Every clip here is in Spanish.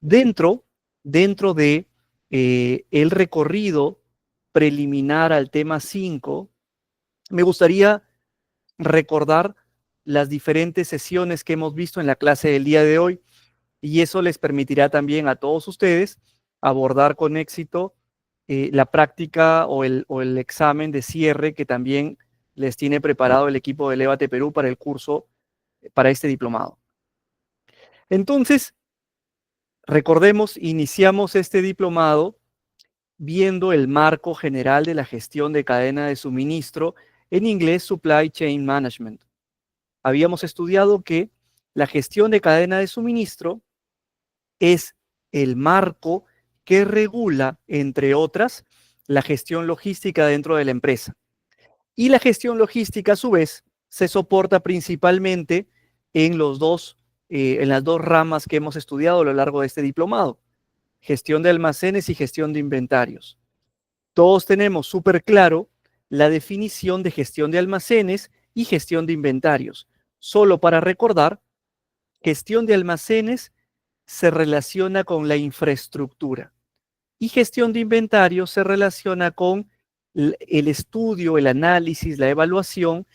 Dentro, dentro de el recorrido preliminar al tema 5, me gustaría recordar las diferentes sesiones que hemos visto en la clase del día de hoy, y eso les permitirá también a todos ustedes abordar con éxito la práctica o el examen de cierre que también les tiene preparado el equipo de Lévate Perú para el curso, para este diplomado. Entonces, recordemos, iniciamos este diplomado viendo el marco general de la gestión de cadena de suministro, en inglés Supply Chain Management. Habíamos estudiado que la gestión de cadena de suministro es el marco que regula, entre otras, la gestión logística dentro de la empresa. Y la gestión logística, a su vez, se soporta principalmente en las dos ramas que hemos estudiado a lo largo de este diplomado: gestión de almacenes y gestión de inventarios. Todos tenemos súper claro la definición de gestión de almacenes y gestión de inventarios. Solo para recordar, gestión de almacenes se relaciona con la infraestructura y gestión de inventarios se relaciona con el estudio, el análisis, la evaluación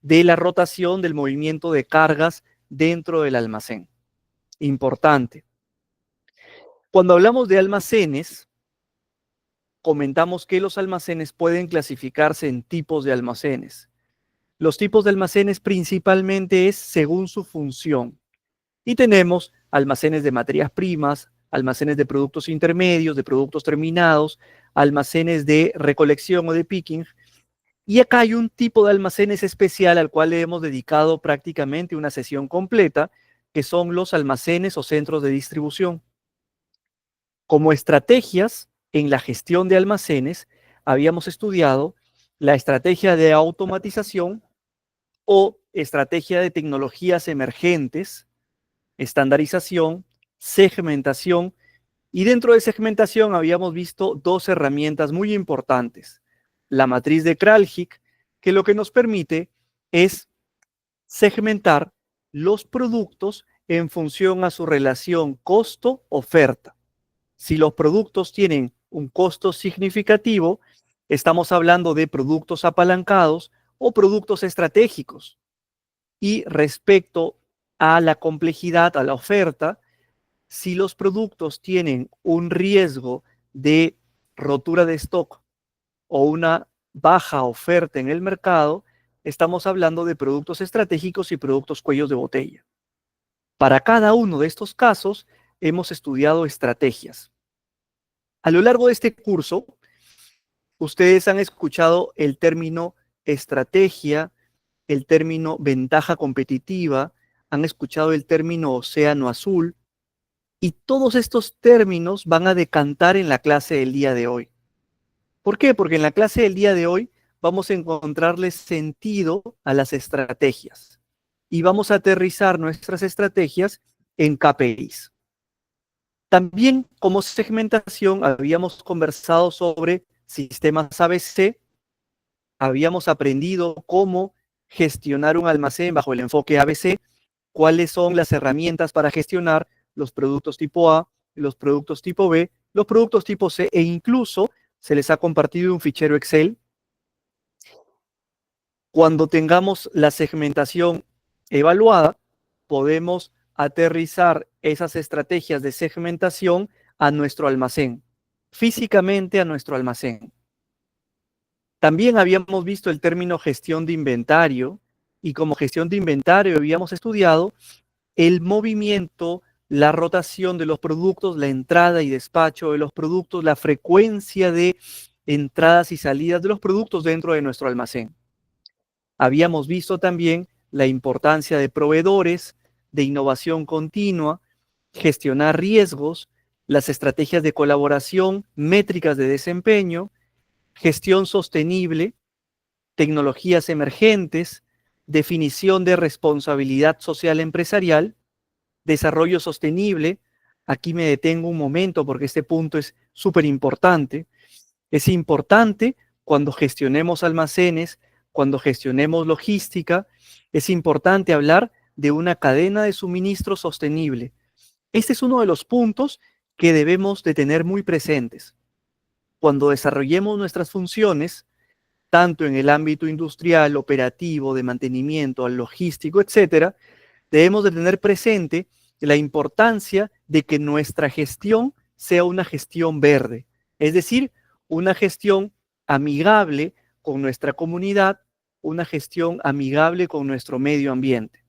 de la rotación del movimiento de cargas dentro del almacén. Importante. Cuando hablamos de almacenes, comentamos que los almacenes pueden clasificarse en tipos de almacenes. Los tipos de almacenes principalmente es según su función. Y tenemos almacenes de materias primas, almacenes de productos intermedios, de productos terminados, almacenes de recolección o de picking. Y acá hay un tipo de almacenes especial al cual le hemos dedicado prácticamente una sesión completa, que son los almacenes o centros de distribución. Como estrategias en la gestión de almacenes, habíamos estudiado la estrategia de automatización o estrategia de tecnologías emergentes, estandarización, segmentación, y dentro de segmentación habíamos visto dos herramientas muy importantes. La matriz de Kraljic, que lo que nos permite es segmentar los productos en función a su relación costo-oferta. Si los productos tienen un costo significativo, estamos hablando de productos apalancados o productos estratégicos. Y respecto a la complejidad, a la oferta, si los productos tienen un riesgo de rotura de stock o una baja oferta en el mercado, estamos hablando de productos estratégicos y productos cuellos de botella. Para cada uno de estos casos, hemos estudiado estrategias. A lo largo de este curso, ustedes han escuchado el término estrategia, el término ventaja competitiva, han escuchado el término océano azul, y todos estos términos van a decantar en la clase del día de hoy. ¿Por qué? Porque en la clase del día de hoy vamos a encontrarle sentido a las estrategias y vamos a aterrizar nuestras estrategias en KPIs. También como segmentación habíamos conversado sobre sistemas ABC, habíamos aprendido cómo gestionar un almacén bajo el enfoque ABC, cuáles son las herramientas para gestionar los productos tipo A, los productos tipo B, los productos tipo C, e incluso se les ha compartido un fichero Excel. Cuando tengamos la segmentación evaluada, podemos aterrizar esas estrategias de segmentación a nuestro almacén, físicamente a nuestro almacén. También habíamos visto el término gestión de inventario, y como gestión de inventario habíamos estudiado el movimiento, la rotación de los productos, la entrada y despacho de los productos, la frecuencia de entradas y salidas de los productos dentro de nuestro almacén. Habíamos visto también la importancia de proveedores, de innovación continua, gestionar riesgos, las estrategias de colaboración, métricas de desempeño, gestión sostenible, tecnologías emergentes, definición de responsabilidad social empresarial, desarrollo sostenible. Aquí me detengo un momento porque este punto es súper importante. Es importante cuando gestionemos almacenes, cuando gestionemos logística, es importante hablar de una cadena de suministro sostenible. Este es uno de los puntos que debemos de tener muy presentes. Cuando desarrollemos nuestras funciones, tanto en el ámbito industrial, operativo, de mantenimiento, logístico, etcétera, debemos de tener presente la importancia de que nuestra gestión sea una gestión verde, es decir, una gestión amigable con nuestra comunidad, una gestión amigable con nuestro medio ambiente.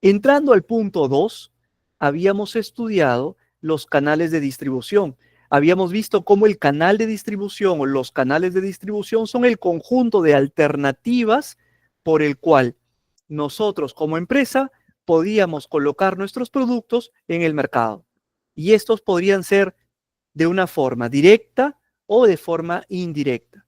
Entrando al punto 2, habíamos estudiado los canales de distribución. Habíamos visto cómo el canal de distribución o los canales de distribución son el conjunto de alternativas por el cual nosotros como empresa podíamos colocar nuestros productos en el mercado. Y estos podrían ser de una forma directa o de forma indirecta.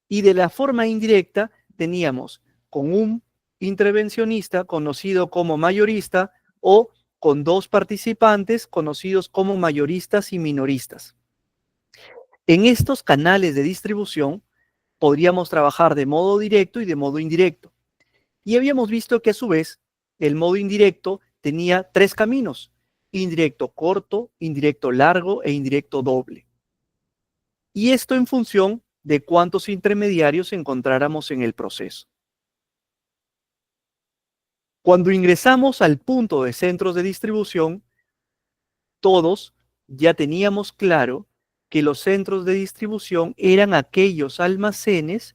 Y de la forma indirecta teníamos con un intervencionista conocido como mayorista o con dos participantes conocidos como mayoristas y minoristas. En estos canales de distribución podríamos trabajar de modo directo y de modo indirecto. Y habíamos visto que a su vez el modo indirecto tenía tres caminos: indirecto corto, indirecto largo e indirecto doble. Y esto en función de cuántos intermediarios encontráramos en el proceso. Cuando ingresamos al punto de centros de distribución, todos ya teníamos claro que los centros de distribución eran aquellos almacenes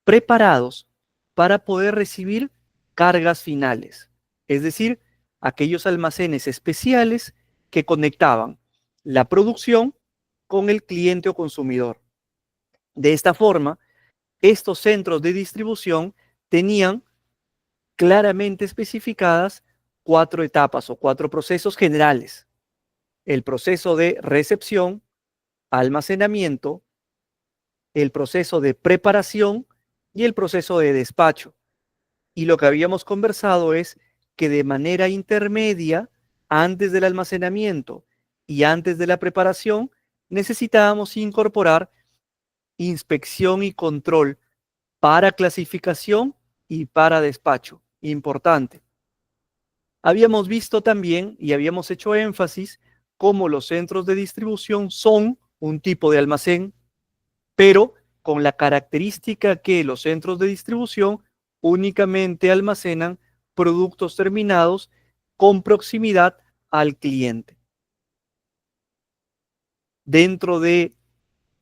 preparados para poder recibir cargas finales, es decir, aquellos almacenes especiales que conectaban la producción con el cliente o consumidor. De esta forma, estos centros de distribución tenían claramente especificadas cuatro etapas o cuatro procesos generales: el proceso de recepción, almacenamiento, el proceso de preparación y el proceso de despacho. Y lo que habíamos conversado es que de manera intermedia, antes del almacenamiento y antes de la preparación, necesitábamos incorporar inspección y control para clasificación y para despacho. Importante. Habíamos visto también y habíamos hecho énfasis cómo los centros de distribución son un tipo de almacén, pero con la característica que los centros de distribución únicamente almacenan productos terminados con proximidad al cliente. Dentro de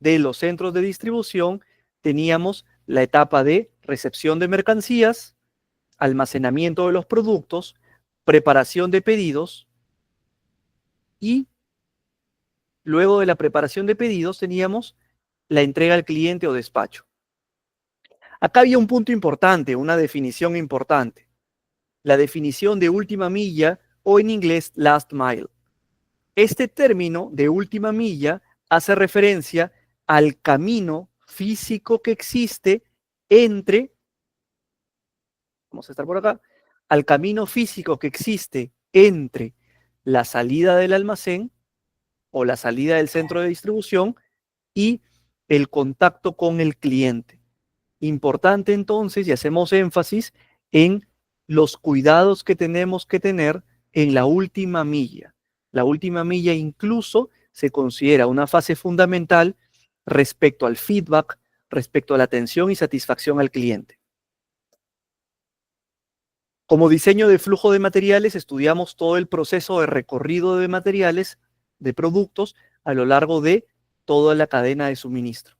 los centros de distribución teníamos la etapa de recepción de mercancías, almacenamiento de los productos, preparación de pedidos, y luego de la preparación de pedidos teníamos la entrega al cliente o despacho. Acá había un punto importante, una definición importante: la definición de última milla, o en inglés last mile. Este término de última milla hace referencia al camino físico que existe entre, vamos a estar por acá, al camino físico que existe entre la salida del almacén o la salida del centro de distribución y el contacto con el cliente. Importante entonces, y hacemos énfasis en los cuidados que tenemos que tener en la última milla. La última milla incluso se considera una fase fundamental respecto al feedback, respecto a la atención y satisfacción al cliente. Como diseño de flujo de materiales, estudiamos todo el proceso de recorrido de materiales, de productos, a lo largo de toda la cadena de suministro.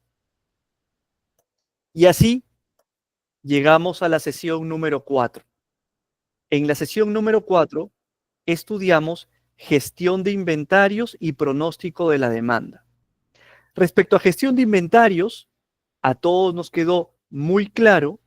Y así llegamos a la sesión número 4. En la sesión número 4 estudiamos gestión de inventarios y pronóstico de la demanda. Respecto a gestión de inventarios, a todos nos quedó muy claro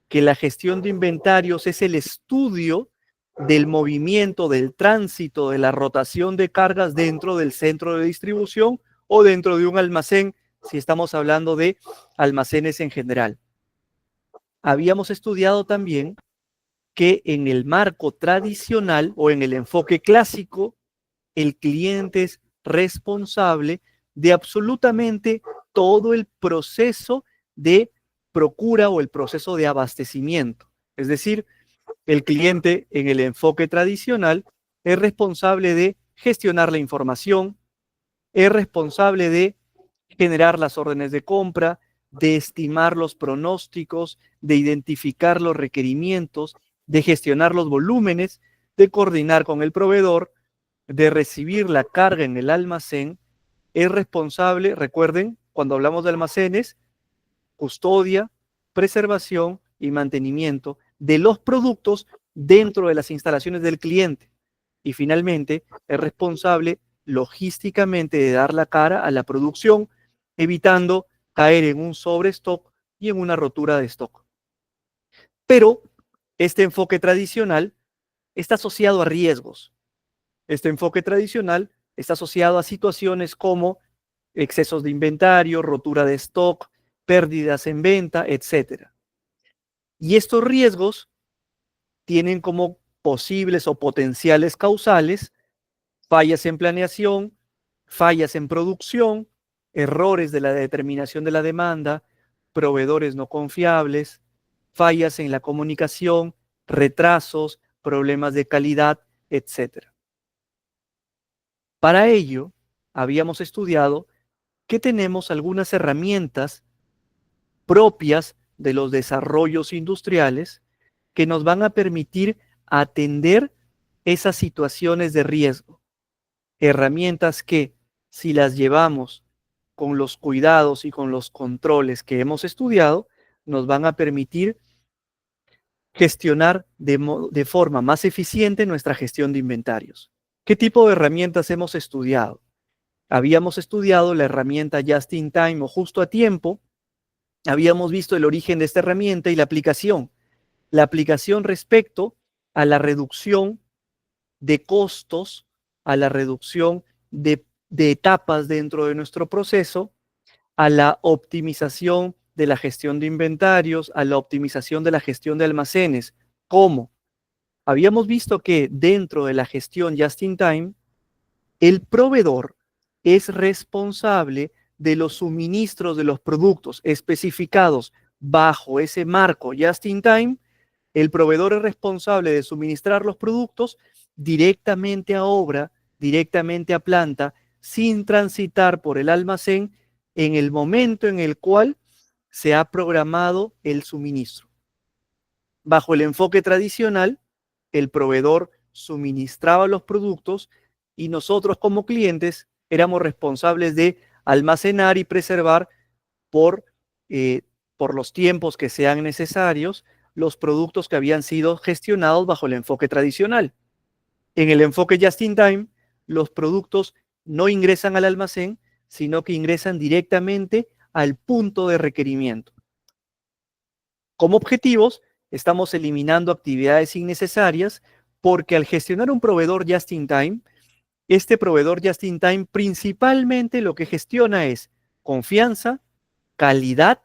que la gestión de inventarios es el estudio del movimiento, del tránsito, de la rotación de cargas dentro del centro de distribución o dentro de un almacén, si estamos hablando de almacenes en general. Habíamos estudiado también que en el marco tradicional o en el enfoque clásico, el cliente es responsable de absolutamente todo el proceso de procura o el proceso de abastecimiento. Es decir, el cliente en el enfoque tradicional es responsable de gestionar la información, es responsable de generar las órdenes de compra, de estimar los pronósticos, de identificar los requerimientos, de gestionar los volúmenes, de coordinar con el proveedor, de recibir la carga en el almacén. Es responsable, recuerden, cuando hablamos de almacenes, custodia, preservación y mantenimiento de los productos dentro de las instalaciones del cliente. Y finalmente, es responsable logísticamente de dar la cara a la producción, evitando caer en un sobrestock y en una rotura de stock. Pero este enfoque tradicional está asociado a riesgos. Este enfoque tradicional está asociado a situaciones como excesos de inventario, rotura de stock, pérdidas en venta, etc. Y estos riesgos tienen como posibles o potenciales causales fallas en planeación, fallas en producción, errores de la determinación de la demanda, proveedores no confiables, fallas en la comunicación, retrasos, problemas de calidad, etc. Para ello, habíamos estudiado que tenemos algunas herramientas propias de los desarrollos industriales que nos van a permitir atender esas situaciones de riesgo. Herramientas que, si las llevamos con los cuidados y con los controles que hemos estudiado, nos van a permitir gestionar de forma más eficiente nuestra gestión de inventarios. ¿Qué tipo de herramientas hemos estudiado? Habíamos estudiado la herramienta Just in Time o justo a tiempo. Habíamos visto el origen de esta herramienta y la aplicación. La aplicación respecto a la reducción de costos, a la reducción de etapas dentro de nuestro proceso, a la optimización de la gestión de inventarios, a la optimización de la gestión de almacenes. ¿Cómo? Habíamos visto que dentro de la gestión Just in Time, el proveedor es responsable de los suministros de los productos especificados bajo ese marco Just in Time. El proveedor es responsable de suministrar los productos directamente a obra, directamente a planta, sin transitar por el almacén en el momento en el cual se ha programado el suministro. Bajo el enfoque tradicional, el proveedor suministraba los productos y nosotros como clientes éramos responsables de almacenar y preservar por, por los tiempos que sean necesarios los productos que habían sido gestionados bajo el enfoque tradicional. En el enfoque Just in Time, los productos no ingresan al almacén, sino que ingresan directamente al punto de requerimiento. Como objetivos, estamos eliminando actividades innecesarias porque al gestionar un proveedor Just in Time, este proveedor Just in Time principalmente lo que gestiona es confianza, calidad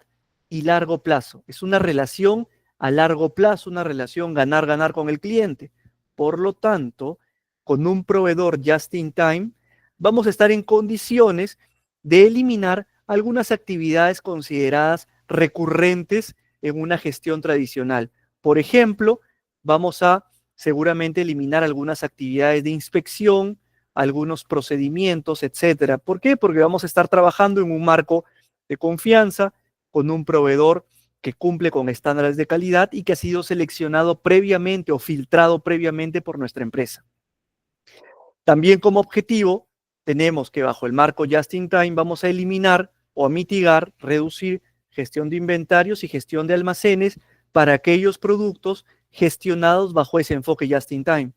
y largo plazo. Es una relación a largo plazo, una relación ganar-ganar con el cliente. Por lo tanto, con un proveedor Just in Time, vamos a estar en condiciones de eliminar algunas actividades consideradas recurrentes en una gestión tradicional. Por ejemplo, vamos a seguramente eliminar algunas actividades de inspección, algunos procedimientos, etcétera. ¿Por qué? Porque vamos a estar trabajando en un marco de confianza con un proveedor que cumple con estándares de calidad y que ha sido seleccionado previamente o filtrado previamente por nuestra empresa. También como objetivo tenemos que bajo el marco Just in Time vamos a eliminar o a mitigar, reducir gestión de inventarios y gestión de almacenes para aquellos productos gestionados bajo ese enfoque Just in Time.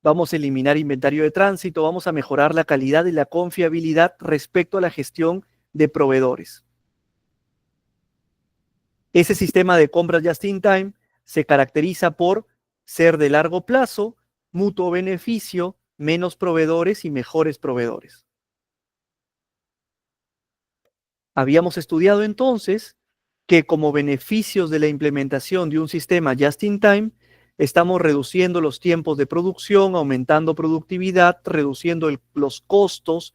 Vamos a eliminar inventario de tránsito, vamos a mejorar la calidad y la confiabilidad respecto a la gestión de proveedores. Ese sistema de compras Just in Time se caracteriza por ser de largo plazo, mutuo beneficio, menos proveedores y mejores proveedores. Habíamos estudiado entonces que como beneficios de la implementación de un sistema Just in Time, estamos reduciendo los tiempos de producción, aumentando productividad, reduciendo los costos,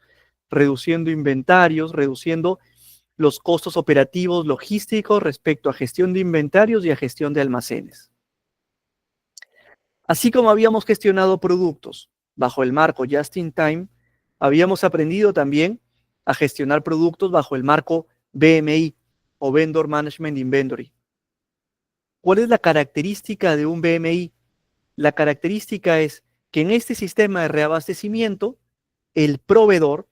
reduciendo inventarios, reduciendo los costos operativos logísticos respecto a gestión de inventarios y a gestión de almacenes. Así como habíamos gestionado productos, bajo el marco Just in Time, habíamos aprendido también a gestionar productos bajo el marco BMI o Vendor Management Inventory. ¿Cuál es la característica de un BMI? La característica es que en este sistema de reabastecimiento, el proveedor,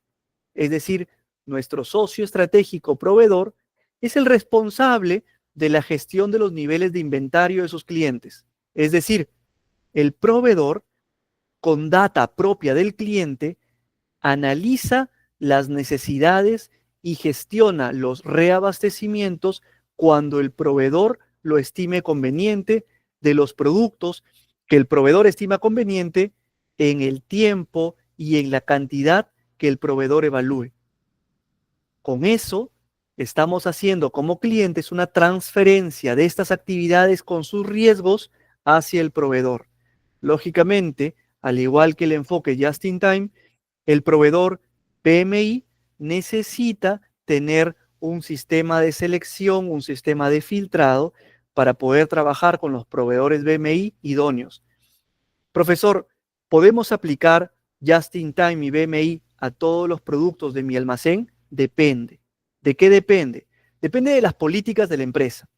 es decir, nuestro socio estratégico proveedor, es el responsable de la gestión de los niveles de inventario de sus clientes. Es decir, el proveedor, con data propia del cliente, analiza las necesidades y gestiona los reabastecimientos cuando el proveedor lo estime conveniente de los productos que el proveedor estima conveniente en el tiempo y en la cantidad que el proveedor evalúe. Con eso, estamos haciendo como clientes una transferencia de estas actividades con sus riesgos hacia el proveedor. Lógicamente, al igual que el enfoque Just in Time, el proveedor PMI necesita tener un sistema de selección, un sistema de filtrado para poder trabajar con los proveedores BMI idóneos. Profesor, ¿podemos aplicar Just in Time y BMI a todos los productos de mi almacén? Depende. ¿De qué depende? Depende de las políticas de la empresa.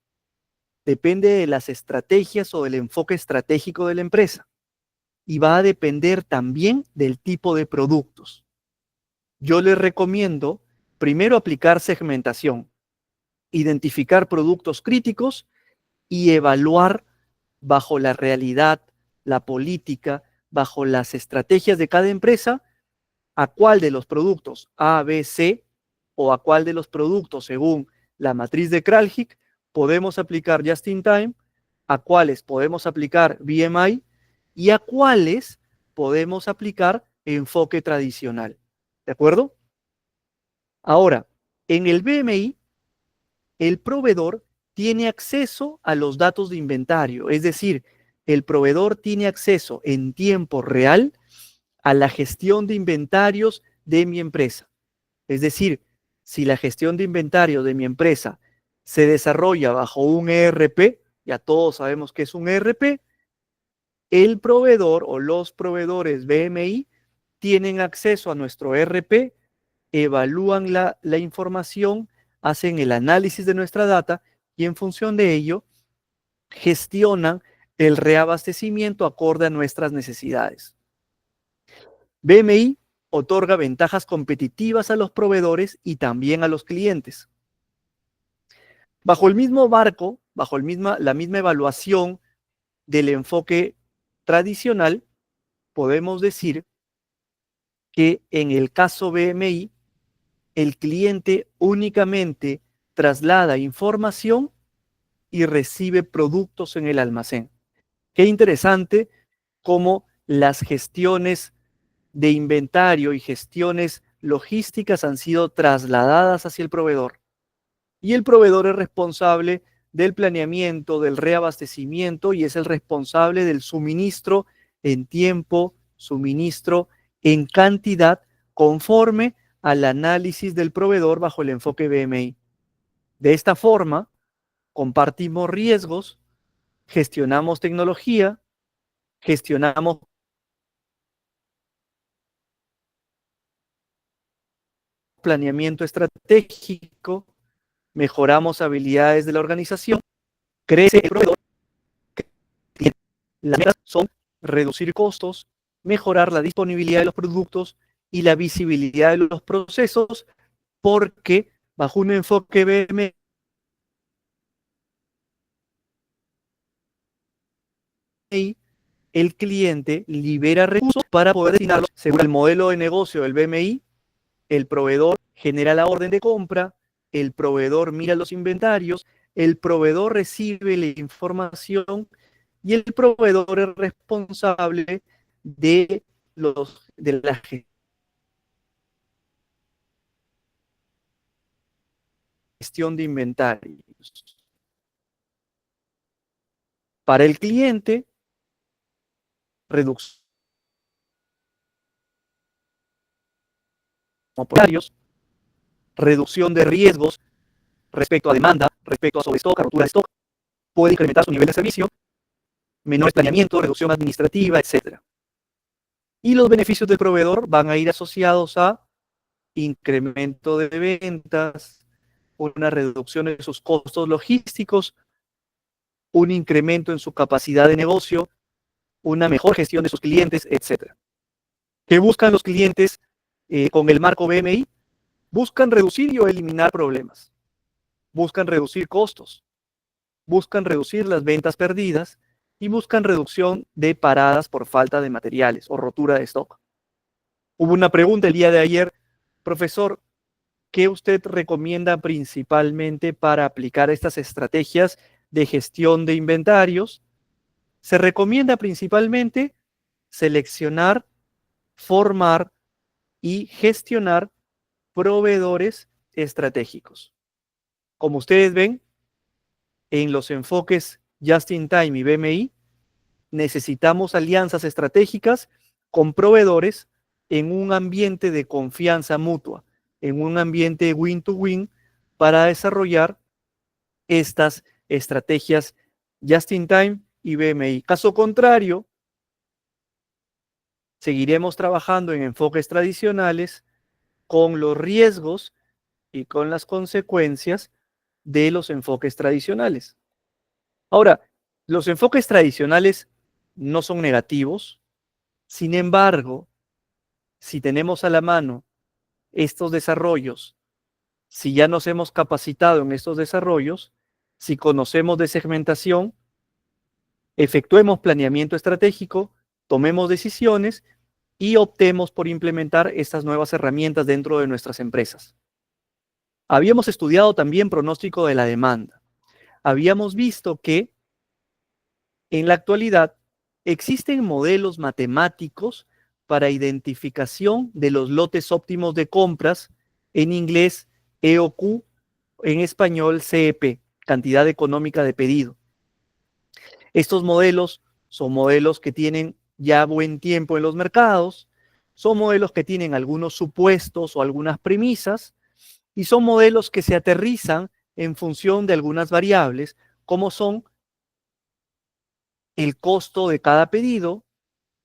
Depende de las estrategias o del enfoque estratégico de la empresa. Y va a depender también del tipo de productos. Yo les recomiendo primero aplicar segmentación, identificar productos críticos y evaluar bajo la realidad, la política, bajo las estrategias de cada empresa, a cuál de los productos A, B, C o a cuál de los productos según la matriz de Kraljic podemos aplicar Just in Time, a cuáles podemos aplicar BMI y a cuáles podemos aplicar enfoque tradicional. ¿De acuerdo? Ahora, en el BMI, el proveedor tiene acceso a los datos de inventario, es decir, el proveedor tiene acceso en tiempo real a la gestión de inventarios de mi empresa. Es decir, si la gestión de inventario de mi empresa se desarrolla bajo un ERP, ya todos sabemos que es un ERP, el proveedor o los proveedores BMI tienen acceso a nuestro ERP, evalúan la información, hacen el análisis de nuestra data y en función de ello gestionan el reabastecimiento acorde a nuestras necesidades. BMI otorga ventajas competitivas a los proveedores y también a los clientes. Bajo el mismo marco, bajo la misma evaluación del enfoque tradicional, podemos decir que en el caso BMI, el cliente únicamente traslada información y recibe productos en el almacén. Qué interesante cómo las gestiones de inventario y gestiones logísticas han sido trasladadas hacia el proveedor. Y el proveedor es responsable del planeamiento, del reabastecimiento y es el responsable del suministro en tiempo, suministro en cantidad, conforme al análisis del proveedor bajo el enfoque BMI. De esta forma, compartimos riesgos, gestionamos tecnología, gestionamos planeamiento estratégico, mejoramos habilidades de la organización, crece el proveedor. Las metas son reducir costos, mejorar la disponibilidad de los productos y la visibilidad de los procesos, porque bajo un enfoque BMI, el cliente libera recursos para poder destinarlos según el modelo de negocio del BMI. El proveedor genera la orden de compra, el proveedor mira los inventarios, el proveedor recibe la información y el proveedor es responsable de la gestión de inventarios. Para el cliente, reducción de horarios, reducción de riesgos respecto a demanda, respecto a sobrestock, a rotura de stock, puede incrementar su nivel de servicio, menores planeamiento, reducción administrativa, etc. Y los beneficios del proveedor van a ir asociados a incremento de ventas, una reducción de sus costos logísticos, un incremento en su capacidad de negocio, una mejor gestión de sus clientes, etc. ¿Qué buscan los clientes con el marco BMI? Buscan reducir y o eliminar problemas, buscan reducir costos, buscan reducir las ventas perdidas y buscan reducción de paradas por falta de materiales o rotura de stock. Hubo una pregunta el día de ayer, profesor, ¿qué usted recomienda principalmente para aplicar estas estrategias de gestión de inventarios? Se recomienda principalmente seleccionar, formar y gestionar proveedores estratégicos. Como ustedes ven, en los enfoques Just in Time y BMI, necesitamos alianzas estratégicas con proveedores en un ambiente de confianza mutua, en un ambiente win-to-win para desarrollar estas estrategias Just in Time y BMI. Caso contrario, seguiremos trabajando en enfoques tradicionales con los riesgos y con las consecuencias de los enfoques tradicionales. Ahora, los enfoques tradicionales no son negativos, sin embargo, si tenemos a la mano estos desarrollos, si ya nos hemos capacitado en estos desarrollos, si conocemos de segmentación, efectuemos planeamiento estratégico, tomemos decisiones y optemos por implementar estas nuevas herramientas dentro de nuestras empresas. Habíamos estudiado también pronóstico de la demanda. Habíamos visto que en la actualidad existen modelos matemáticos para identificación de los lotes óptimos de compras, en inglés EOQ, en español CEP, cantidad económica de pedido. Estos modelos son modelos que tienen ya buen tiempo en los mercados, son modelos que tienen algunos supuestos o algunas premisas, y son modelos que se aterrizan en función de algunas variables, como son el costo de cada pedido,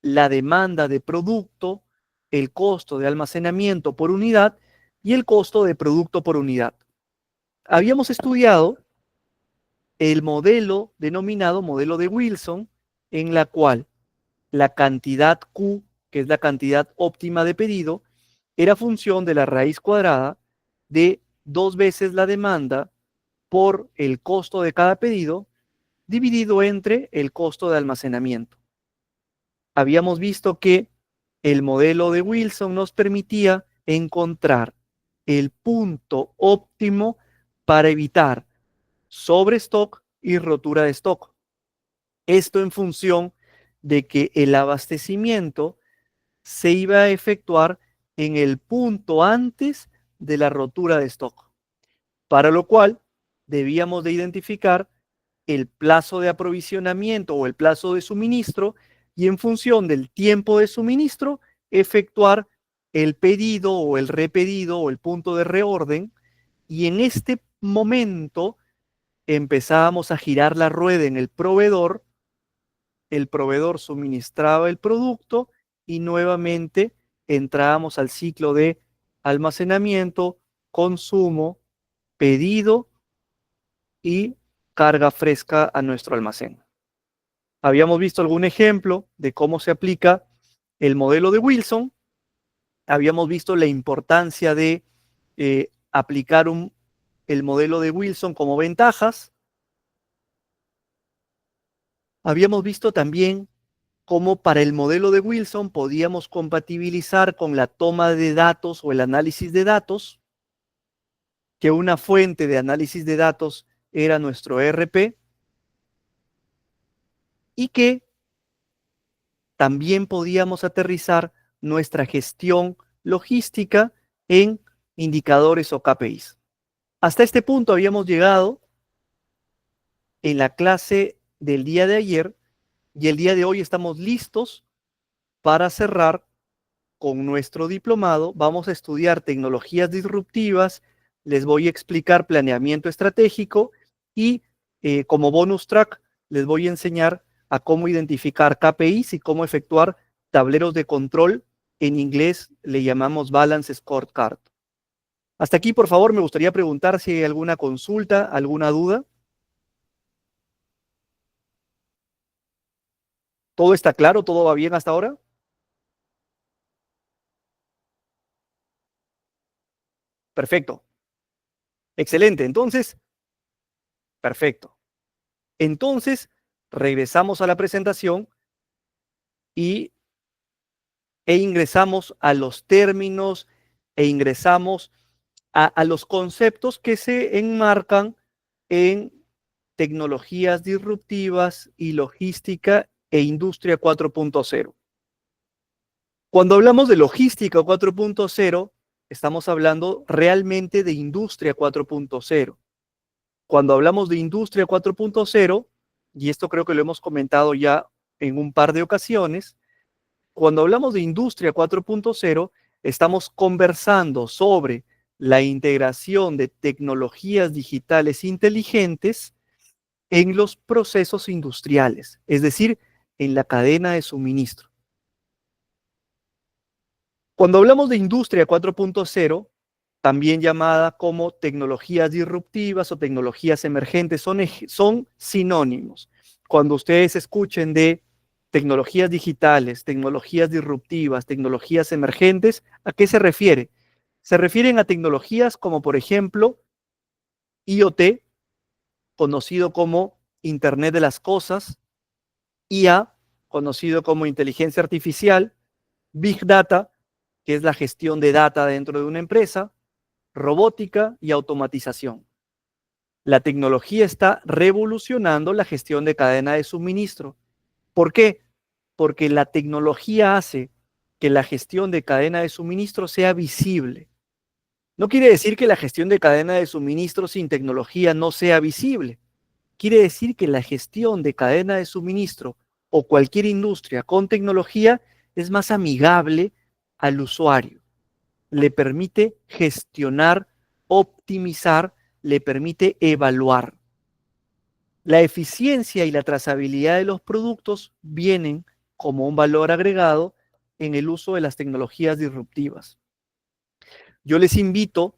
la demanda de producto, el costo de almacenamiento por unidad y el costo de producto por unidad. Habíamos estudiado el modelo denominado modelo de Wilson, en la cual la cantidad Q, que es la cantidad óptima de pedido, era función de la raíz cuadrada de 2 veces la demanda por el costo de cada pedido dividido entre el costo de almacenamiento. Habíamos visto que el modelo de Wilson nos permitía encontrar el punto óptimo para evitar sobrestock y rotura de stock. Esto en función de que el abastecimiento se iba a efectuar en el punto antes de la rotura de stock, para lo cual debíamos de identificar el plazo de aprovisionamiento o el plazo de suministro y en función del tiempo de suministro efectuar el pedido o el repedido o el punto de reorden, y en este momento empezábamos a girar la rueda en el proveedor suministraba el producto y nuevamente entrábamos al ciclo de almacenamiento, consumo, pedido y carga fresca a nuestro almacén. Habíamos visto algún ejemplo de cómo se aplica el modelo de Wilson. Habíamos visto la importancia de aplicar el modelo de Wilson como ventajas. Habíamos visto también cómo para el modelo de Wilson podíamos compatibilizar con la toma de datos o el análisis de datos, que una fuente de análisis de datos era nuestro ERP, y que también podíamos aterrizar nuestra gestión logística en indicadores o KPIs. Hasta este punto habíamos llegado en la clase del día de ayer y el día de hoy estamos listos para cerrar con nuestro diplomado. Vamos a estudiar tecnologías disruptivas, les voy a explicar planeamiento estratégico y como bonus track les voy a enseñar a cómo identificar KPIs y cómo efectuar tableros de control. En inglés le llamamos Balance Scorecard. Hasta aquí, por favor, me gustaría preguntar si hay alguna consulta, alguna duda. ¿Todo está claro? ¿Todo va bien hasta ahora? Perfecto. Excelente. Entonces, perfecto. Entonces, regresamos a la presentación y, ingresamos a los términos e ingresamos a los conceptos que se enmarcan en tecnologías disruptivas y logística e industria 4.0. Cuando hablamos de logística 4.0, estamos hablando realmente de industria 4.0. Cuando hablamos de industria 4.0, y esto creo que lo hemos comentado ya en un par de ocasiones, cuando hablamos de industria 4.0, estamos conversando sobre la integración de tecnologías digitales inteligentes en los procesos industriales, es decir, en la cadena de suministro. Cuando hablamos de industria 4.0, también llamada como tecnologías disruptivas o tecnologías emergentes, son sinónimos. Cuando ustedes escuchen de tecnologías digitales, tecnologías disruptivas, tecnologías emergentes, ¿a qué se refiere? Se refieren a tecnologías como, por ejemplo, IoT, conocido como Internet de las Cosas, IA, conocido como inteligencia artificial, Big Data, que es la gestión de data dentro de una empresa, robótica y automatización. La tecnología está revolucionando la gestión de cadena de suministro. ¿Por qué? Porque la tecnología hace que la gestión de cadena de suministro sea visible. No quiere decir que la gestión de cadena de suministro sin tecnología no sea visible. Quiere decir que la gestión de cadena de suministro o cualquier industria con tecnología es más amigable al usuario. Le permite gestionar, optimizar, le permite evaluar. La eficiencia y la trazabilidad de los productos vienen como un valor agregado en el uso de las tecnologías disruptivas. Yo les invito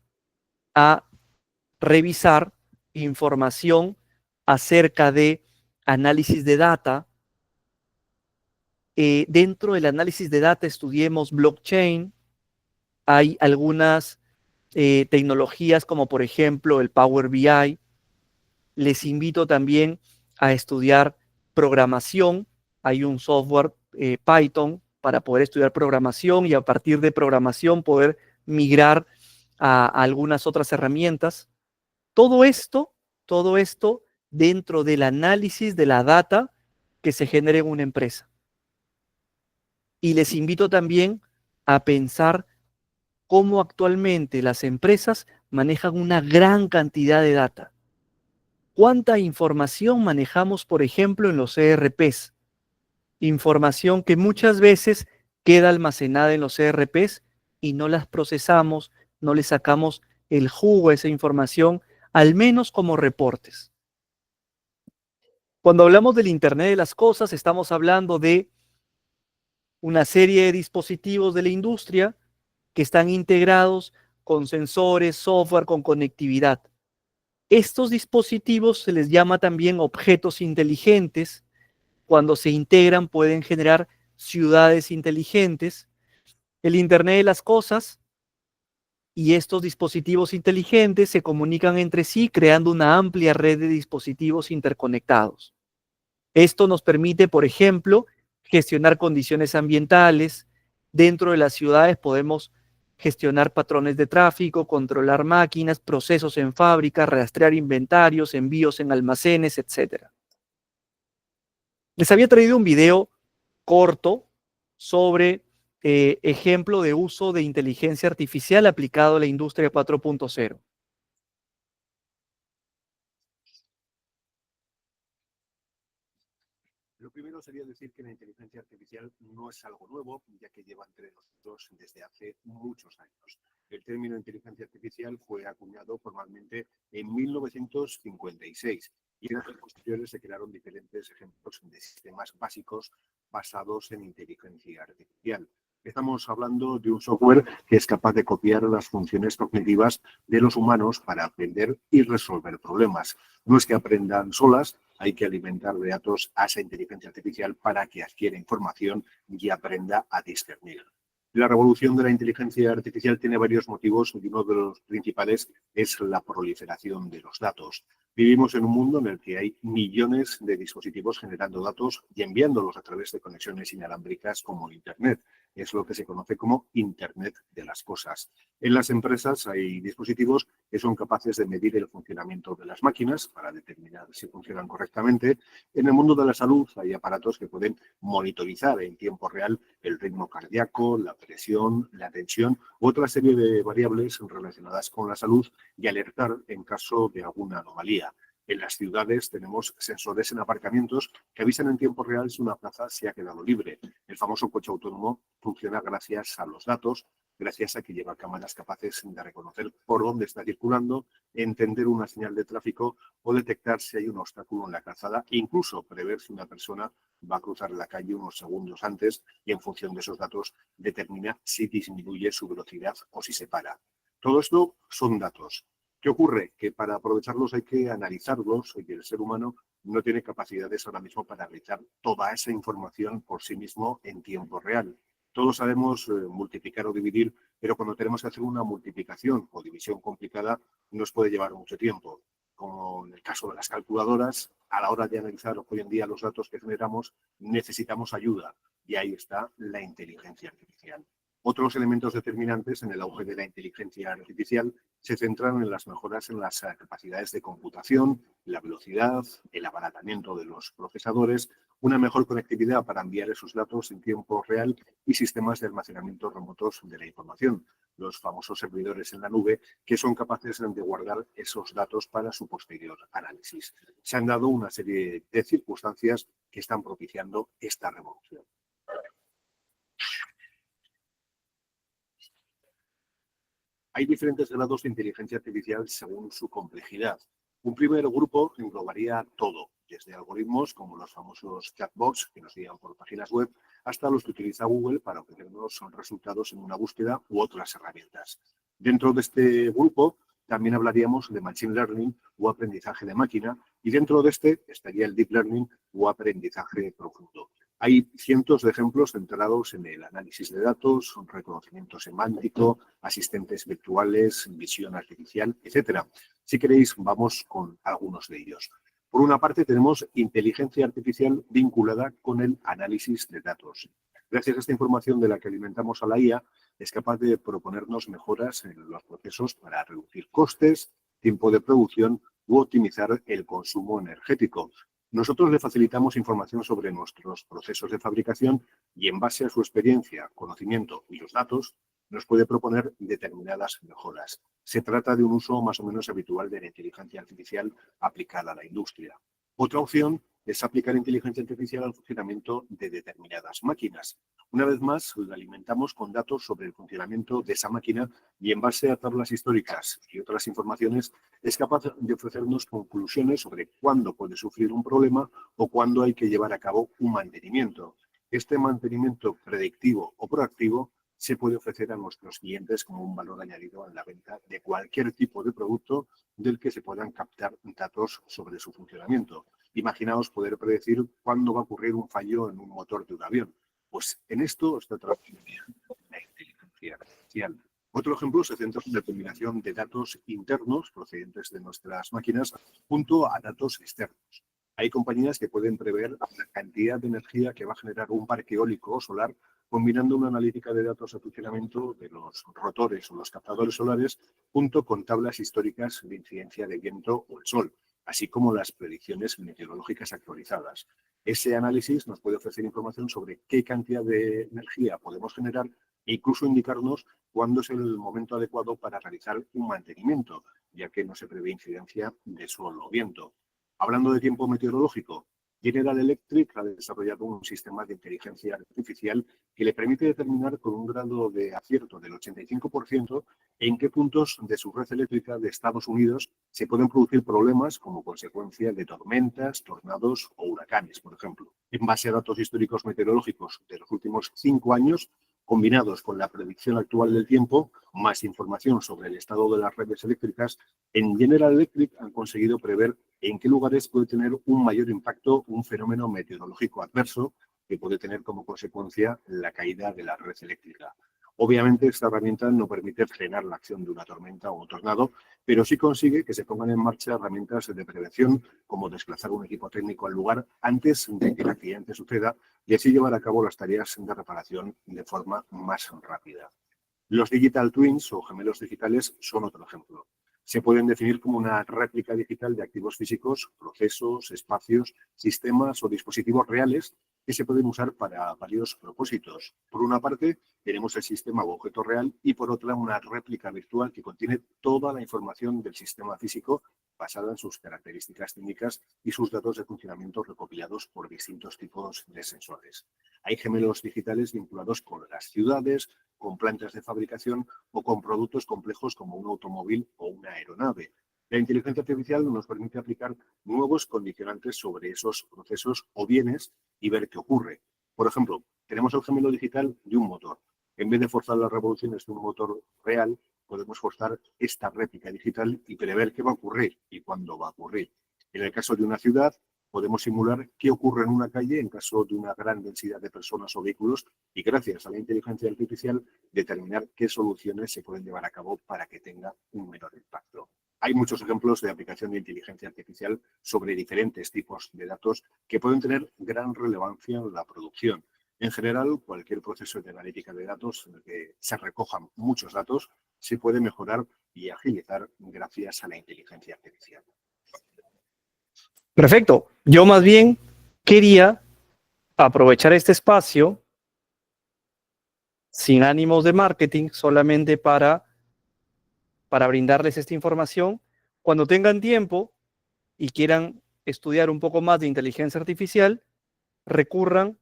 a revisar información acerca de análisis de data. Dentro del análisis de data estudiemos blockchain. Hay algunas tecnologías como por ejemplo el Power BI. Les invito también a estudiar programación. Hay un software Python para poder estudiar programación y a partir de programación poder migrar a algunas otras herramientas. Todo esto dentro del análisis de la data que se genera en una empresa. Y les invito también a pensar cómo actualmente las empresas manejan una gran cantidad de data. ¿Cuánta información manejamos, por ejemplo, en los ERPs? Información que muchas veces queda almacenada en los ERPs y no las procesamos, no le sacamos el jugo a esa información, al menos como reportes. Cuando hablamos del Internet de las Cosas, estamos hablando de una serie de dispositivos de la industria que están integrados con sensores, software, con conectividad. Estos dispositivos se les llama también objetos inteligentes. Cuando se integran pueden generar ciudades inteligentes. El Internet de las Cosas y estos dispositivos inteligentes se comunican entre sí creando una amplia red de dispositivos interconectados. Esto nos permite, por ejemplo, gestionar condiciones ambientales. Dentro de las ciudades podemos gestionar patrones de tráfico, controlar máquinas, procesos en fábrica, rastrear inventarios, envíos en almacenes, etc. Les había traído un video corto sobre ejemplo de uso de inteligencia artificial aplicado a la industria 4.0. Lo primero sería decir que la inteligencia artificial no es algo nuevo, ya que lleva entre nosotros desde hace muchos años. El término inteligencia artificial fue acuñado formalmente en 1956 y en años posteriores se crearon diferentes ejemplos de sistemas básicos basados en inteligencia artificial. Estamos hablando de un software que es capaz de copiar las funciones cognitivas de los humanos para aprender y resolver problemas. No es que aprendan solas, hay que alimentar de datos a esa inteligencia artificial para que adquiera información y aprenda a discernir. La revolución de la inteligencia artificial tiene varios motivos y uno de los principales es la proliferación de los datos. Vivimos en un mundo en el que hay millones de dispositivos generando datos y enviándolos a través de conexiones inalámbricas como Internet. Es lo que se conoce como Internet de las cosas. En las empresas hay dispositivos que son capaces de medir el funcionamiento de las máquinas para determinar si funcionan correctamente. En el mundo de la salud hay aparatos que pueden monitorizar en tiempo real el ritmo cardíaco, la presión, la tensión u otra serie de variables relacionadas con la salud y alertar en caso de alguna anomalía. En las ciudades tenemos sensores en aparcamientos que avisan en tiempo real si una plaza se ha quedado libre. El famoso coche autónomo funciona gracias a los datos, gracias a que lleva cámaras capaces de reconocer por dónde está circulando, entender una señal de tráfico o detectar si hay un obstáculo en la calzada, e incluso prever si una persona va a cruzar la calle unos segundos antes y en función de esos datos determina si disminuye su velocidad o si se para. Todo esto son datos. ¿Qué ocurre? Que para aprovecharlos hay que analizarlos y el ser humano no tiene capacidades ahora mismo para analizar toda esa información por sí mismo en tiempo real. Todos sabemos multiplicar o dividir, pero cuando tenemos que hacer una multiplicación o división complicada nos puede llevar mucho tiempo. Como en el caso de las calculadoras, a la hora de analizar hoy en día los datos que generamos, necesitamos ayuda y ahí está la inteligencia artificial. Otros elementos determinantes en el auge de la inteligencia artificial se centran en las mejoras en las capacidades de computación, la velocidad, el abaratamiento de los procesadores, una mejor conectividad para enviar esos datos en tiempo real y sistemas de almacenamiento remotos de la información, los famosos servidores en la nube, que son capaces de guardar esos datos para su posterior análisis. Se han dado una serie de circunstancias que están propiciando esta revolución. Hay diferentes grados de inteligencia artificial según su complejidad. Un primer grupo englobaría todo, desde algoritmos como los famosos chatbots que nos guían por páginas web, hasta los que utiliza Google para ofrecernos resultados en una búsqueda u otras herramientas. Dentro de este grupo también hablaríamos de Machine Learning o aprendizaje de máquina, y dentro de este estaría el Deep Learning o aprendizaje profundo. Hay cientos de ejemplos centrados en el análisis de datos, reconocimiento semántico, asistentes virtuales, visión artificial, etcétera. Si queréis, vamos con algunos de ellos. Por una parte, tenemos inteligencia artificial vinculada con el análisis de datos. Gracias a esta información de la que alimentamos a la IA, es capaz de proponernos mejoras en los procesos para reducir costes, tiempo de producción u optimizar el consumo energético. Nosotros le facilitamos información sobre nuestros procesos de fabricación y en base a su experiencia, conocimiento y los datos, nos puede proponer determinadas mejoras. Se trata de un uso más o menos habitual de la inteligencia artificial aplicada a la industria. Otra opción es aplicar inteligencia artificial al funcionamiento de determinadas máquinas. Una vez más, la alimentamos con datos sobre el funcionamiento de esa máquina y en base a tablas históricas y otras informaciones es capaz de ofrecernos conclusiones sobre cuándo puede sufrir un problema o cuándo hay que llevar a cabo un mantenimiento. Este mantenimiento predictivo o proactivo se puede ofrecer a nuestros clientes como un valor añadido en la venta de cualquier tipo de producto del que se puedan captar datos sobre su funcionamiento. Imaginaos poder predecir cuándo va a ocurrir un fallo en un motor de un avión. Pues en esto está trabajando la inteligencia artificial. Otro ejemplo se centra en la combinación de datos internos procedentes de nuestras máquinas junto a datos externos. Hay compañías que pueden prever la cantidad de energía que va a generar un parque eólico o solar combinando una analítica de datos de funcionamiento de los rotores o los captadores solares junto con tablas históricas de incidencia de viento o el sol, así como las predicciones meteorológicas actualizadas. Ese análisis nos puede ofrecer información sobre qué cantidad de energía podemos generar e incluso indicarnos cuándo es el momento adecuado para realizar un mantenimiento, ya que no se prevé incidencia de sol o viento. Hablando de tiempo meteorológico, General Electric ha desarrollado un sistema de inteligencia artificial que le permite determinar con un grado de acierto del 85% en qué puntos de su red eléctrica de Estados Unidos se pueden producir problemas como consecuencia de tormentas, tornados o huracanes, por ejemplo. En base a datos históricos meteorológicos de los últimos 5 años, combinados con la predicción actual del tiempo, más información sobre el estado de las redes eléctricas, en General Electric han conseguido prever en qué lugares puede tener un mayor impacto un fenómeno meteorológico adverso que puede tener como consecuencia la caída de la red eléctrica. Obviamente, esta herramienta no permite frenar la acción de una tormenta o un tornado, pero sí consigue que se pongan en marcha herramientas de prevención, como desplazar un equipo técnico al lugar antes de que el accidente suceda y así llevar a cabo las tareas de reparación de forma más rápida. Los digital twins o gemelos digitales son otro ejemplo. Se pueden definir como una réplica digital de activos físicos, procesos, espacios, sistemas o dispositivos reales que se pueden usar para varios propósitos. Por una parte, tenemos el sistema o objeto real y por otra una réplica virtual que contiene toda la información del sistema físico basada en sus características técnicas y sus datos de funcionamiento recopilados por distintos tipos de sensores. Hay gemelos digitales vinculados con las ciudades, con plantas de fabricación o con productos complejos como un automóvil o una aeronave. La inteligencia artificial nos permite aplicar nuevos condicionantes sobre esos procesos o bienes y ver qué ocurre. Por ejemplo, tenemos el gemelo digital de un motor. En vez de forzar las revoluciones de un motor real, podemos forzar esta réplica digital y prever qué va a ocurrir y cuándo va a ocurrir. En el caso de una ciudad, podemos simular qué ocurre en una calle en caso de una gran densidad de personas o vehículos y gracias a la inteligencia artificial determinar qué soluciones se pueden llevar a cabo para que tenga un menor impacto. Hay muchos ejemplos de aplicación de inteligencia artificial sobre diferentes tipos de datos que pueden tener gran relevancia en la producción. En general, cualquier proceso de analítica de datos en el que se recojan muchos datos se puede mejorar y agilizar gracias a la inteligencia artificial. Perfecto. Yo más bien quería aprovechar este espacio sin ánimos de marketing, solamente para brindarles esta información. Cuando tengan tiempo y quieran estudiar un poco más de inteligencia artificial, recurran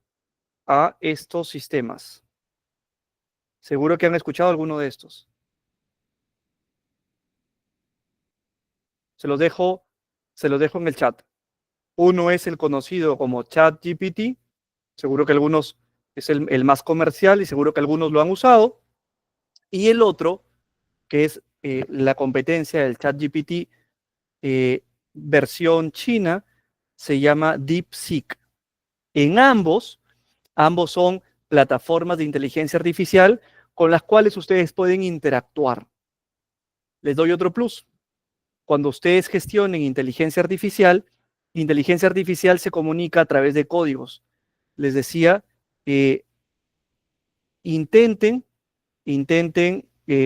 a estos sistemas. Seguro que han escuchado alguno de estos. Se los dejo en el chat. Uno es el conocido como ChatGPT. Seguro que algunos es el más comercial y seguro que algunos lo han usado. Y el otro, que es la competencia del ChatGPT versión china, se llama DeepSeek. En ambos son plataformas de inteligencia artificial con las cuales ustedes pueden interactuar. Les doy otro plus. Cuando ustedes gestionen inteligencia artificial se comunica a través de códigos. Les decía, intenten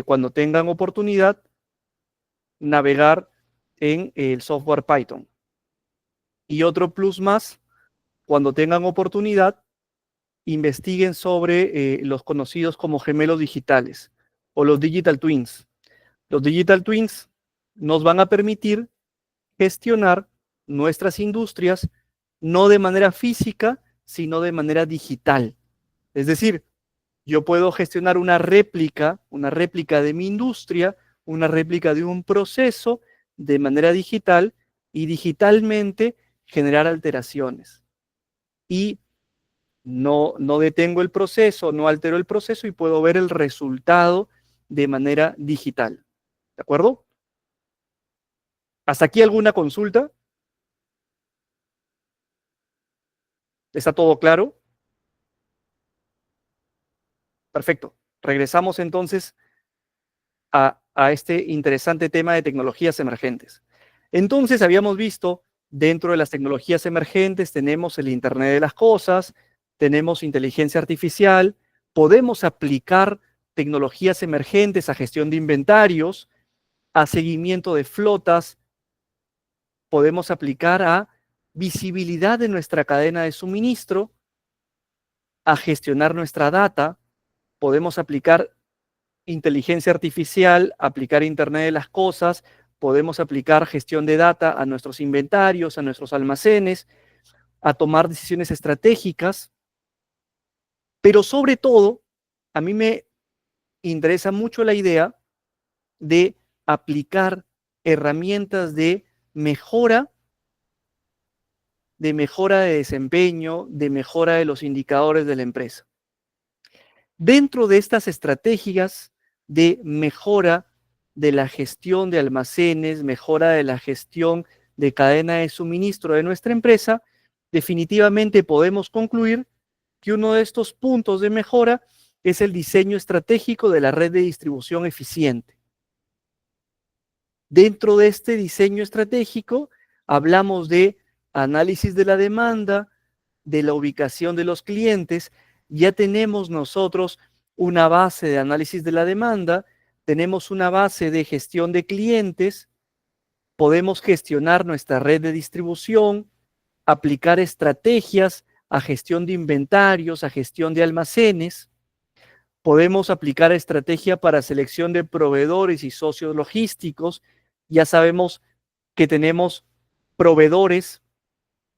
cuando tengan oportunidad navegar en el software Python. Y otro plus más, cuando tengan oportunidad, investiguen sobre los conocidos como gemelos digitales o los digital twins. Los digital twins nos van a permitir gestionar nuestras industrias no de manera física, sino de manera digital. Es decir, yo puedo gestionar una réplica de mi industria, una réplica de un proceso de manera digital y digitalmente generar alteraciones. Y no detengo el proceso, no altero el proceso y puedo ver el resultado de manera digital. ¿De acuerdo? ¿Hasta aquí alguna consulta? ¿Está todo claro? Perfecto. Regresamos entonces a este interesante tema de tecnologías emergentes. Entonces, habíamos visto, dentro de las tecnologías emergentes tenemos el Internet de las cosas, tenemos inteligencia artificial, podemos aplicar tecnologías emergentes a gestión de inventarios, a seguimiento de flotas, podemos aplicar a visibilidad de nuestra cadena de suministro, a gestionar nuestra data, podemos aplicar inteligencia artificial, aplicar Internet de las cosas, podemos aplicar gestión de data a nuestros inventarios, a nuestros almacenes, a tomar decisiones estratégicas, pero sobre todo, a mí me interesa mucho la idea de aplicar herramientas de mejora de desempeño, de mejora de los indicadores de la empresa. Dentro de estas estrategias de mejora de la gestión de almacenes, mejora de la gestión de cadena de suministro de nuestra empresa, definitivamente podemos concluir que uno de estos puntos de mejora es el diseño estratégico de la red de distribución eficiente. Dentro de este diseño estratégico hablamos de análisis de la demanda, de la ubicación de los clientes. Ya tenemos nosotros una base de análisis de la demanda, tenemos una base de gestión de clientes, podemos gestionar nuestra red de distribución, aplicar estrategias a gestión de inventarios, a gestión de almacenes, podemos aplicar estrategia para selección de proveedores y socios logísticos. Ya sabemos que tenemos proveedores,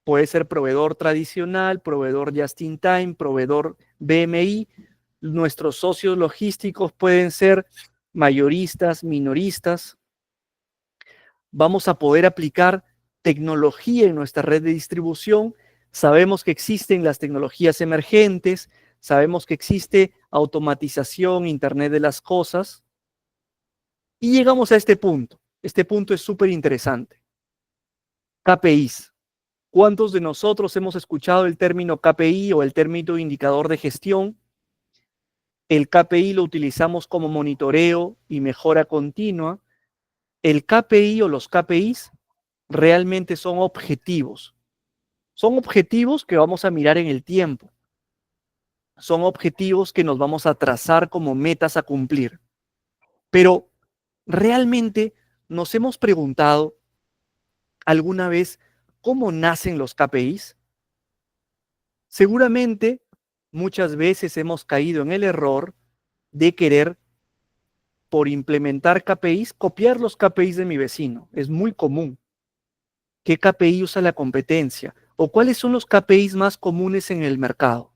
puede ser proveedor tradicional, proveedor just in time, proveedor BMI. Nuestros socios logísticos pueden ser mayoristas, minoristas. Vamos a poder aplicar tecnología en nuestra red de distribución. Sabemos que existen las tecnologías emergentes, sabemos que existe automatización, Internet de las cosas. Y llegamos a este punto. Este punto es súper interesante. KPIs. ¿Cuántos de nosotros hemos escuchado el término KPI o el término indicador de gestión? El KPI lo utilizamos como monitoreo y mejora continua. El KPI o los KPIs realmente son objetivos. Son objetivos que vamos a mirar en el tiempo. Son objetivos que nos vamos a trazar como metas a cumplir. Pero realmente nos hemos preguntado alguna vez cómo nacen los KPIs. Seguramente muchas veces hemos caído en el error de querer, por implementar KPIs, copiar los KPIs de mi vecino. Es muy común. ¿Qué KPI usa la competencia? ¿O cuáles son los KPIs más comunes en el mercado?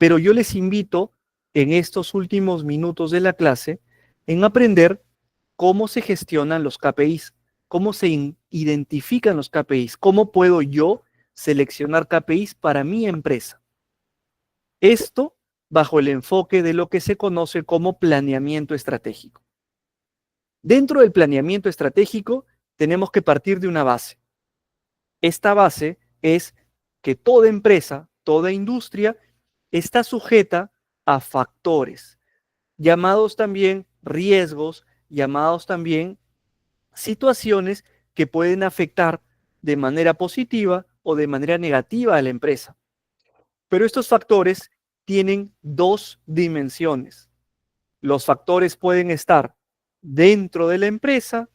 Pero yo les invito en estos últimos minutos de la clase en aprender cómo se gestionan los KPIs, cómo se identifican los KPIs, cómo puedo yo seleccionar KPIs para mi empresa. Esto bajo el enfoque de lo que se conoce como planeamiento estratégico. Dentro del planeamiento estratégico tenemos que partir de una base. Esta base es que toda empresa, toda industria está sujeta a factores, llamados también riesgos, llamados también situaciones que pueden afectar de manera positiva o de manera negativa a la empresa. Pero estos factores tienen dos dimensiones. Los factores pueden estar dentro de la empresa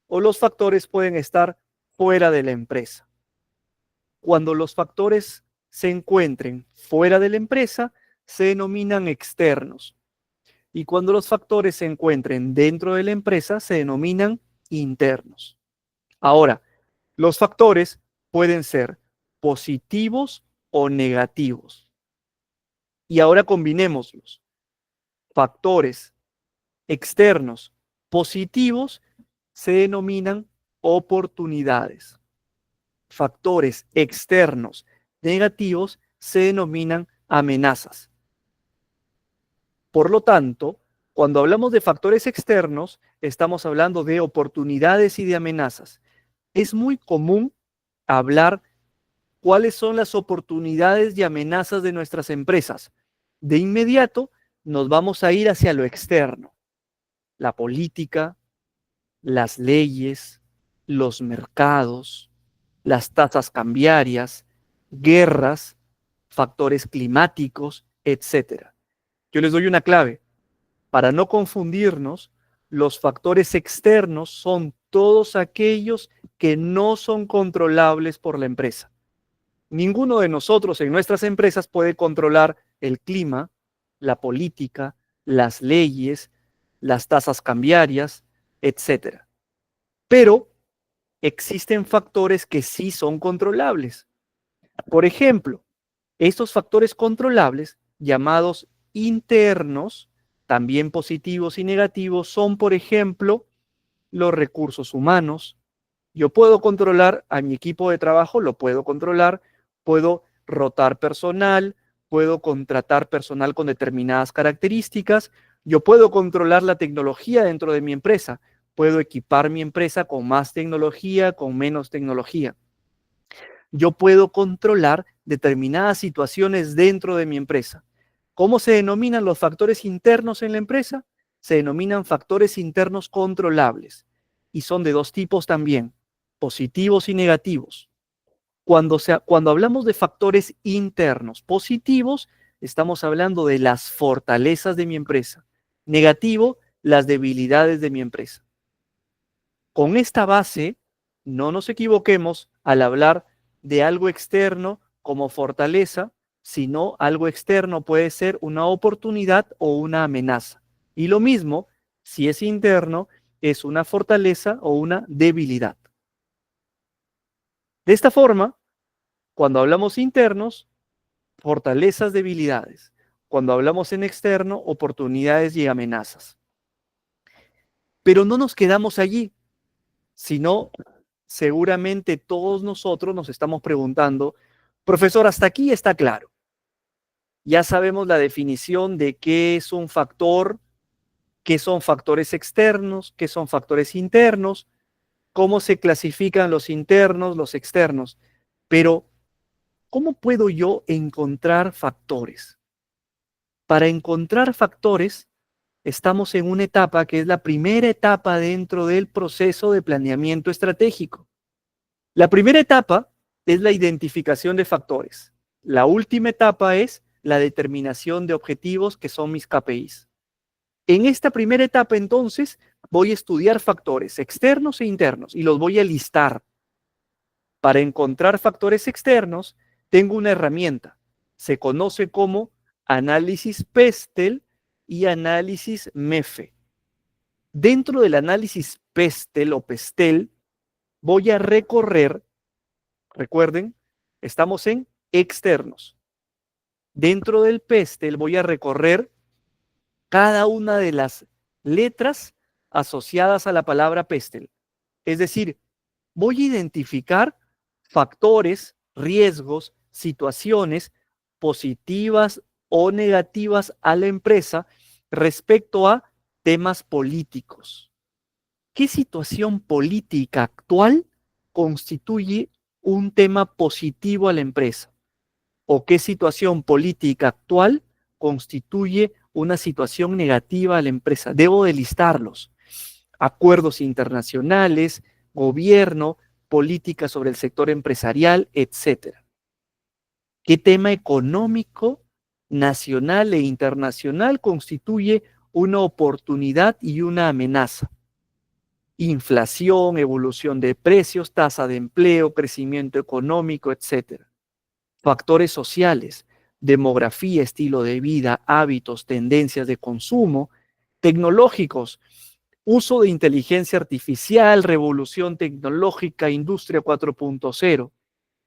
o los factores pueden estar fuera de la empresa. Cuando los factores se encuentren fuera de la empresa, se denominan externos. Y cuando los factores se encuentren dentro de la empresa, se denominan internos. Ahora, los factores pueden ser positivos o negativos. Y ahora combinémoslos. Factores externos positivos se denominan oportunidades. Factores externos negativos se denominan amenazas. Por lo tanto, cuando hablamos de factores externos, estamos hablando de oportunidades y de amenazas. Es muy común hablar cuáles son las oportunidades y amenazas de nuestras empresas. De inmediato nos vamos a ir hacia lo externo. La política, las leyes, los mercados, las tasas cambiarias, guerras, factores climáticos, etc. Yo les doy una clave. Para no confundirnos, los factores externos son todos aquellos que no son controlables por la empresa. Ninguno de nosotros en nuestras empresas puede controlar el clima, la política, las leyes, las tasas cambiarias, etc. Pero existen factores que sí son controlables. Por ejemplo, estos factores controlables, llamados internos, también positivos y negativos, son, por ejemplo, los recursos humanos. Yo puedo controlar a mi equipo de trabajo, lo puedo controlar, puedo rotar personal, puedo contratar personal con determinadas características, yo puedo controlar la tecnología dentro de mi empresa, puedo equipar mi empresa con más tecnología, con menos tecnología. Yo puedo controlar determinadas situaciones dentro de mi empresa. ¿Cómo se denominan los factores internos en la empresa? Se denominan factores internos controlables y son de dos tipos también, positivos y negativos. Cuando hablamos de factores internos positivos, estamos hablando de las fortalezas de mi empresa. Negativo, las debilidades de mi empresa. Con esta base, no nos equivoquemos al hablar de algo externo como fortaleza, sino algo externo puede ser una oportunidad o una amenaza. Y lo mismo, si es interno, es una fortaleza o una debilidad. De esta forma, cuando hablamos internos, fortalezas, debilidades. Cuando hablamos en externo, oportunidades y amenazas. Pero no nos quedamos allí, sino seguramente todos nosotros nos estamos preguntando, profesor, hasta aquí está claro. Ya sabemos la definición de qué es un factor, qué son factores externos, qué son factores internos, cómo se clasifican los internos, los externos. Pero, ¿cómo puedo yo encontrar factores? Para encontrar factores, estamos en una etapa que es la primera etapa dentro del proceso de planeamiento estratégico. La primera etapa es la identificación de factores. La última etapa es la determinación de objetivos, que son mis KPIs. En esta primera etapa, entonces, voy a estudiar factores externos e internos y los voy a listar. Para encontrar factores externos, tengo una herramienta. Se conoce como análisis Pestel y análisis MEFE. Dentro del análisis Pestel o Pestel, voy a recorrer. Recuerden, estamos en externos. Dentro del Pestel voy a recorrer cada una de las letras asociadas a la palabra Pestel. Es decir, voy a identificar factores, riesgos, situaciones positivas o negativas a la empresa respecto a temas políticos. ¿Qué situación política actual constituye un tema positivo a la empresa? ¿O qué situación política actual constituye una situación negativa a la empresa? Debo de listarlos. Acuerdos internacionales, gobierno, política sobre el sector empresarial, etcétera. ¿Qué tema económico, nacional e internacional constituye una oportunidad y una amenaza? Inflación, evolución de precios, tasa de empleo, crecimiento económico, etcétera. Factores sociales, demografía, estilo de vida, hábitos, tendencias de consumo, tecnológicos, uso de inteligencia artificial, revolución tecnológica, industria 4.0,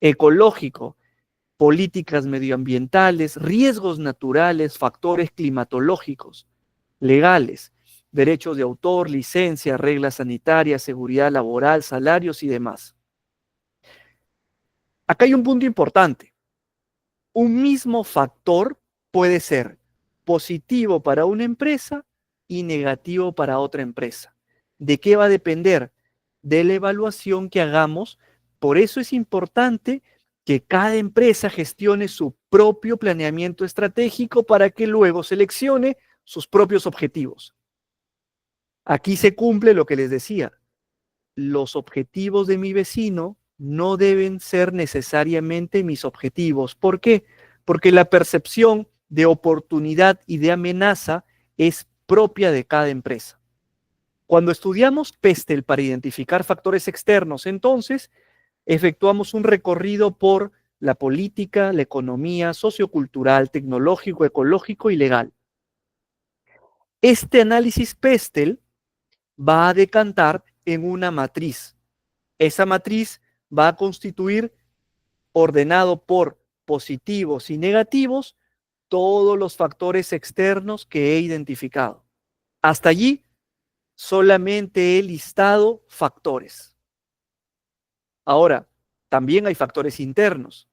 ecológico, políticas medioambientales, riesgos naturales, factores climatológicos, legales, derechos de autor, licencia, reglas sanitarias, seguridad laboral, salarios y demás. Acá hay un punto importante. Un mismo factor puede ser positivo para una empresa y negativo para otra empresa. ¿De qué va a depender? De la evaluación que hagamos. Por eso es importante que cada empresa gestione su propio planeamiento estratégico para que luego seleccione sus propios objetivos. Aquí se cumple lo que les decía. Los objetivos de mi vecino no deben ser necesariamente mis objetivos. ¿Por qué? Porque la percepción de oportunidad y de amenaza es propia de cada empresa. Cuando estudiamos Pestel para identificar factores externos, entonces efectuamos un recorrido por la política, la economía, sociocultural, tecnológico, ecológico y legal. Este análisis Pestel va a decantar en una matriz. Esa matriz va a constituir, ordenado por positivos y negativos, todos los factores externos que he identificado. Hasta allí solamente he listado factores. Ahora, también hay factores internos.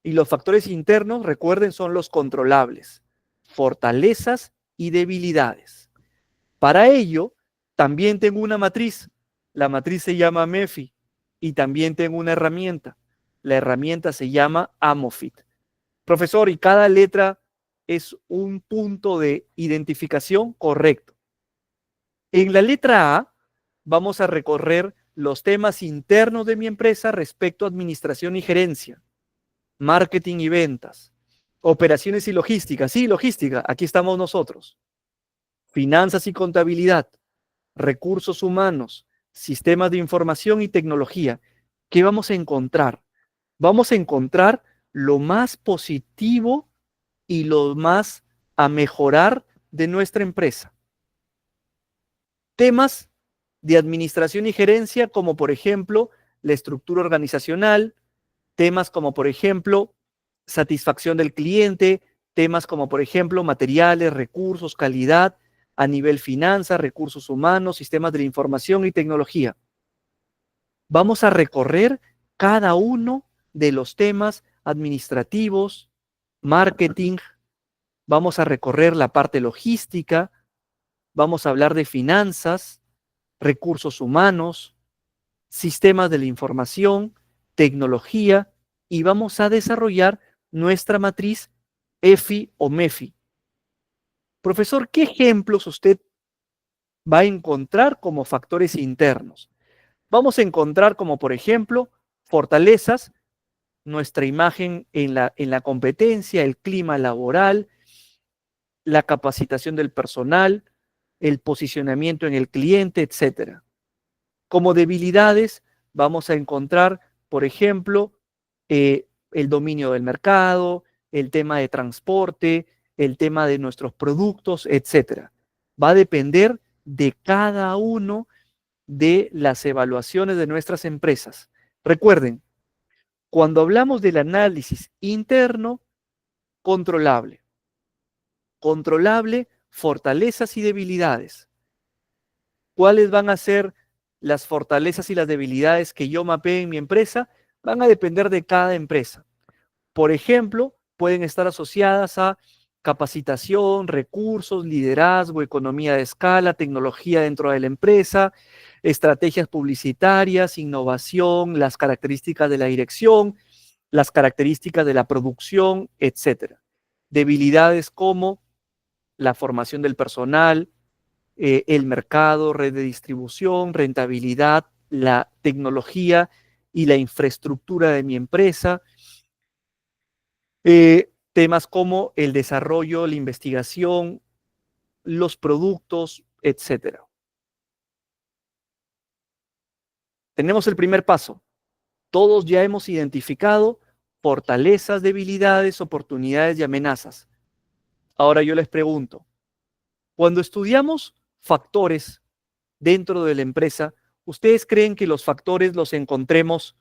Y los factores internos, recuerden, son los controlables, fortalezas y debilidades. Para ello, también tengo una matriz. La matriz se llama MEFI y también tengo una herramienta. La herramienta se llama AMOFIT. Profesor, ¿y cada letra es un punto de identificación? Correcto. En la letra A vamos a recorrer los temas internos de mi empresa respecto a administración y gerencia, marketing y ventas, operaciones y logística. Sí, logística, aquí estamos nosotros. Finanzas y contabilidad, recursos humanos, sistemas de información y tecnología. ¿Qué vamos a encontrar? Vamos a encontrar lo más positivo y lo más a mejorar de nuestra empresa. Temas de administración y gerencia, como por ejemplo la estructura organizacional, temas como por ejemplo satisfacción del cliente, temas como por ejemplo materiales, recursos, calidad, a nivel finanzas, recursos humanos, sistemas de la información y tecnología. Vamos a recorrer cada uno de los temas administrativos, marketing, vamos a recorrer la parte logística, vamos a hablar de finanzas, recursos humanos, sistemas de la información, tecnología, y vamos a desarrollar nuestra matriz EFI o MEFI. Profesor, ¿qué ejemplos usted va a encontrar como factores internos? Vamos a encontrar como, por ejemplo, fortalezas, nuestra imagen en la competencia, el clima laboral, la capacitación del personal, el posicionamiento en el cliente, etcétera. Como debilidades, vamos a encontrar, por ejemplo, el dominio del mercado, el tema de transporte, el tema de nuestros productos, etcétera. Va a depender de cada uno de las evaluaciones de nuestras empresas. Recuerden, cuando hablamos del análisis interno, controlable. Controlable, fortalezas y debilidades. ¿Cuáles van a ser las fortalezas y las debilidades que yo mapee en mi empresa? Van a depender de cada empresa. Por ejemplo, pueden estar asociadas a capacitación, recursos, liderazgo, economía de escala, tecnología dentro de la empresa, estrategias publicitarias, innovación, las características de la dirección, las características de la producción, etcétera. Debilidades como la formación del personal, el mercado, red de distribución, rentabilidad, la tecnología y la infraestructura de mi empresa. Temas como el desarrollo, la investigación, los productos, etcétera. Tenemos el primer paso. Todos ya hemos identificado fortalezas, debilidades, oportunidades y amenazas. Ahora yo les pregunto, cuando estudiamos factores dentro de la empresa, ¿ustedes creen que los factores los encontremos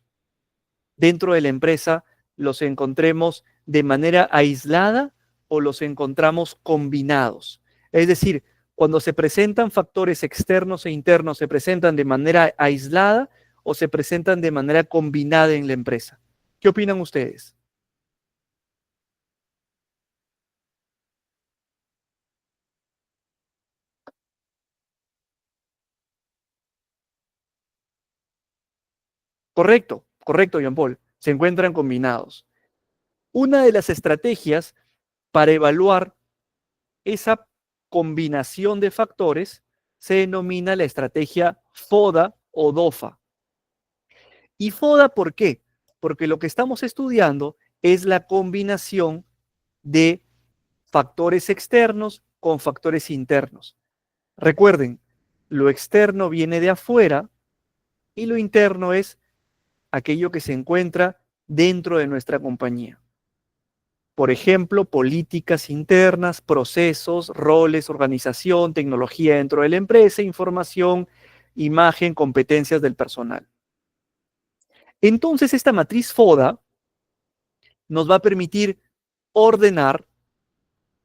dentro de la empresa, los encontremos de manera aislada o los encontramos combinados? Es decir, cuando se presentan factores externos e internos, ¿se presentan de manera aislada o se presentan de manera combinada en la empresa? ¿Qué opinan ustedes? Correcto, correcto, Jean Paul. Se encuentran combinados. Una de las estrategias para evaluar esa combinación de factores se denomina la estrategia FODA o DOFA. ¿Y FODA por qué? Porque lo que estamos estudiando es la combinación de factores externos con factores internos. Recuerden, lo externo viene de afuera y lo interno es aquello que se encuentra dentro de nuestra compañía. Por ejemplo, políticas internas, procesos, roles, organización, tecnología dentro de la empresa, información, imagen, competencias del personal. Entonces, esta matriz FODA nos va a permitir ordenar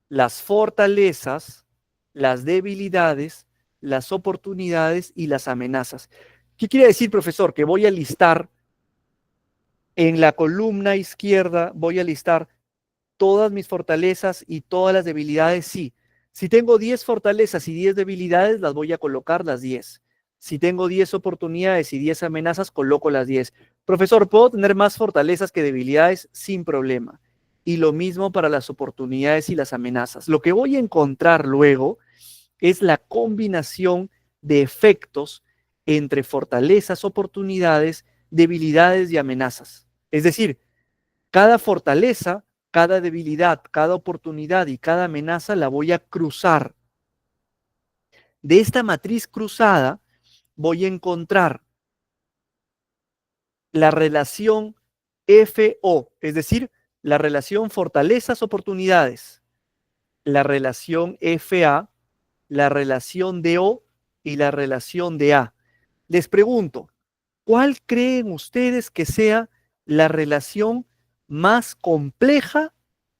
las fortalezas, las debilidades, las oportunidades y las amenazas. ¿Qué quiere decir, profesor? Que voy a listar en la columna izquierda, voy a listar todas mis fortalezas y todas las debilidades, sí. Si tengo 10 fortalezas y 10 debilidades, las voy a colocar las 10. Si tengo 10 oportunidades y 10 amenazas, coloco las 10. Profesor, ¿puedo tener más fortalezas que debilidades? Sin problema. Y lo mismo para las oportunidades y las amenazas. Lo que voy a encontrar luego es la combinación de efectos entre fortalezas, oportunidades, debilidades y amenazas. Es decir, cada fortaleza, cada debilidad, cada oportunidad y cada amenaza la voy a cruzar. De esta matriz cruzada voy a encontrar la relación FO, es decir, la relación fortalezas-oportunidades, la relación FA, la relación de O y la relación de A. Les pregunto, ¿cuál creen ustedes que sea la relación más compleja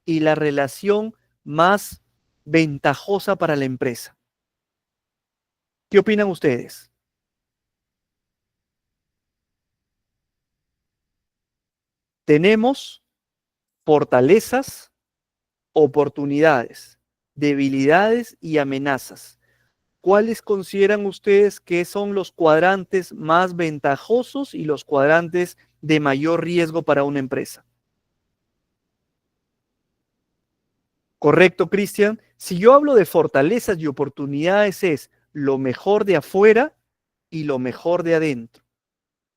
y la relación más ventajosa para la empresa? ¿Qué opinan ustedes? Tenemos fortalezas, oportunidades, debilidades y amenazas. ¿Cuáles consideran ustedes que son los cuadrantes más ventajosos y los cuadrantes de mayor riesgo para una empresa? Correcto, Cristian. Si yo hablo de fortalezas y oportunidades es lo mejor de afuera y lo mejor de adentro.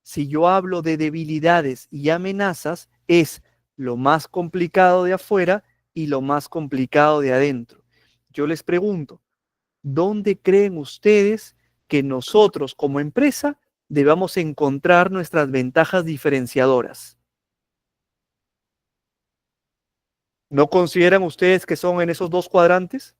Si yo hablo de debilidades y amenazas es lo más complicado de afuera y lo más complicado de adentro. Yo les pregunto, ¿dónde creen ustedes que nosotros como empresa debamos encontrar nuestras ventajas diferenciadoras? ¿No consideran ustedes que son en esos dos cuadrantes?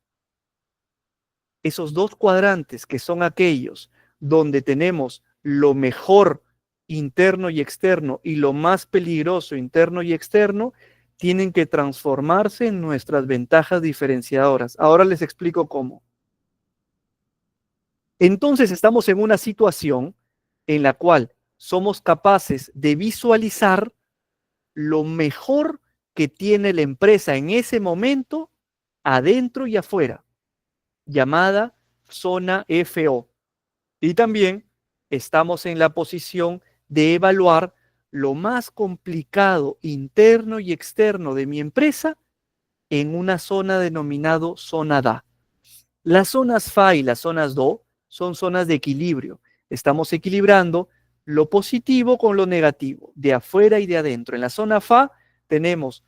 Esos dos cuadrantes que son aquellos donde tenemos lo mejor interno y externo y lo más peligroso interno y externo, tienen que transformarse en nuestras ventajas diferenciadoras. Ahora les explico cómo. Entonces estamos en una situación en la cual somos capaces de visualizar lo mejor que tiene la empresa en ese momento, adentro y afuera, llamada zona FO. Y también estamos en la posición de evaluar lo más complicado interno y externo de mi empresa en una zona denominado zona DA. Las zonas FA y las zonas DO son zonas de equilibrio. Estamos equilibrando lo positivo con lo negativo, de afuera y de adentro. En la zona FA tenemos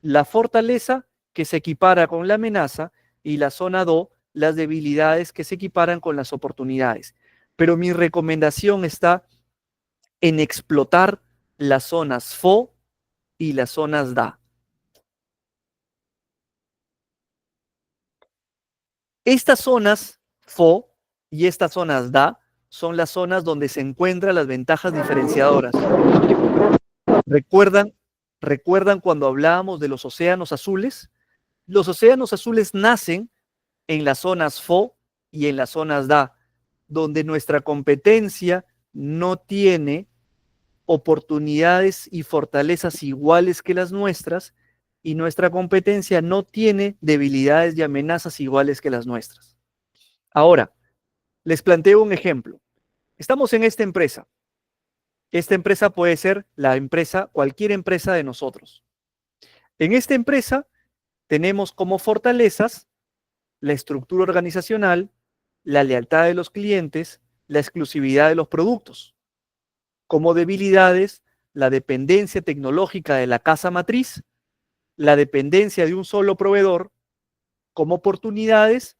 la fortaleza que se equipara con la amenaza y la zona DO, las debilidades que se equiparan con las oportunidades. Pero mi recomendación está en explotar las zonas FO y las zonas DA. Estas zonas FO y estas zonas DA son las zonas donde se encuentran las ventajas diferenciadoras. ¿Recuerdan, ¿Recuerdan cuando hablábamos de los océanos azules? Los océanos azules nacen en las zonas FO y en las zonas DA, donde nuestra competencia no tiene oportunidades y fortalezas iguales que las nuestras y nuestra competencia no tiene debilidades y amenazas iguales que las nuestras. Ahora, les planteo un ejemplo. Estamos en esta empresa. Esta empresa puede ser la empresa, cualquier empresa de nosotros. En esta empresa tenemos como fortalezas la estructura organizacional, la lealtad de los clientes, la exclusividad de los productos. Como debilidades, la dependencia tecnológica de la casa matriz, la dependencia de un solo proveedor. Como oportunidades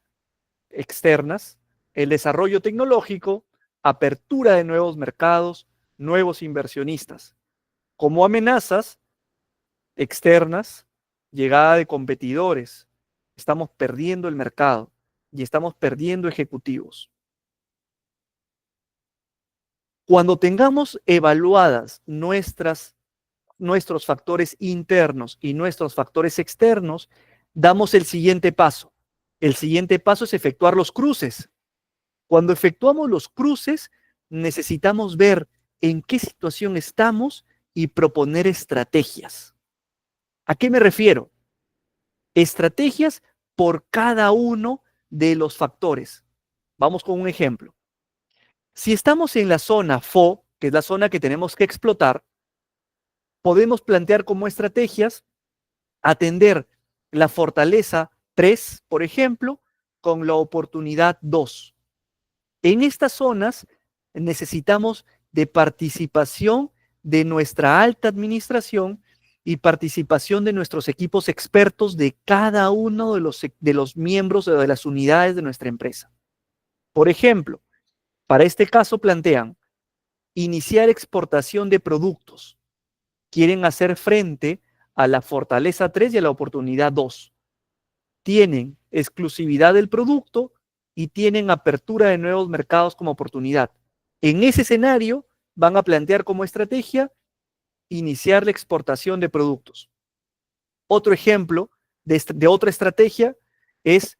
externas, el desarrollo tecnológico, apertura de nuevos mercados, nuevos inversionistas. Como amenazas externas, llegada de competidores. Estamos perdiendo el mercado y estamos perdiendo ejecutivos. Cuando tengamos evaluadas nuestros factores internos y nuestros factores externos, damos el siguiente paso. El siguiente paso es efectuar los cruces. Cuando efectuamos los cruces, necesitamos ver en qué situación estamos y proponer estrategias. ¿A qué me refiero? Estrategias por cada uno de los factores. Vamos con un ejemplo. Si estamos en la zona FO, que es la zona que tenemos que explotar, podemos plantear como estrategias atender la fortaleza 3, por ejemplo, con la oportunidad 2. En estas zonas necesitamos de participación de nuestra alta administración y participación de nuestros equipos expertos de cada uno de los miembros o de las unidades de nuestra empresa. Por ejemplo, para este caso plantean iniciar exportación de productos. Quieren hacer frente a la fortaleza 3 y a la oportunidad 2. Tienen exclusividad del producto y tienen apertura de nuevos mercados como oportunidad. En ese escenario van a plantear como estrategia iniciar la exportación de productos. Otro ejemplo de otra estrategia es,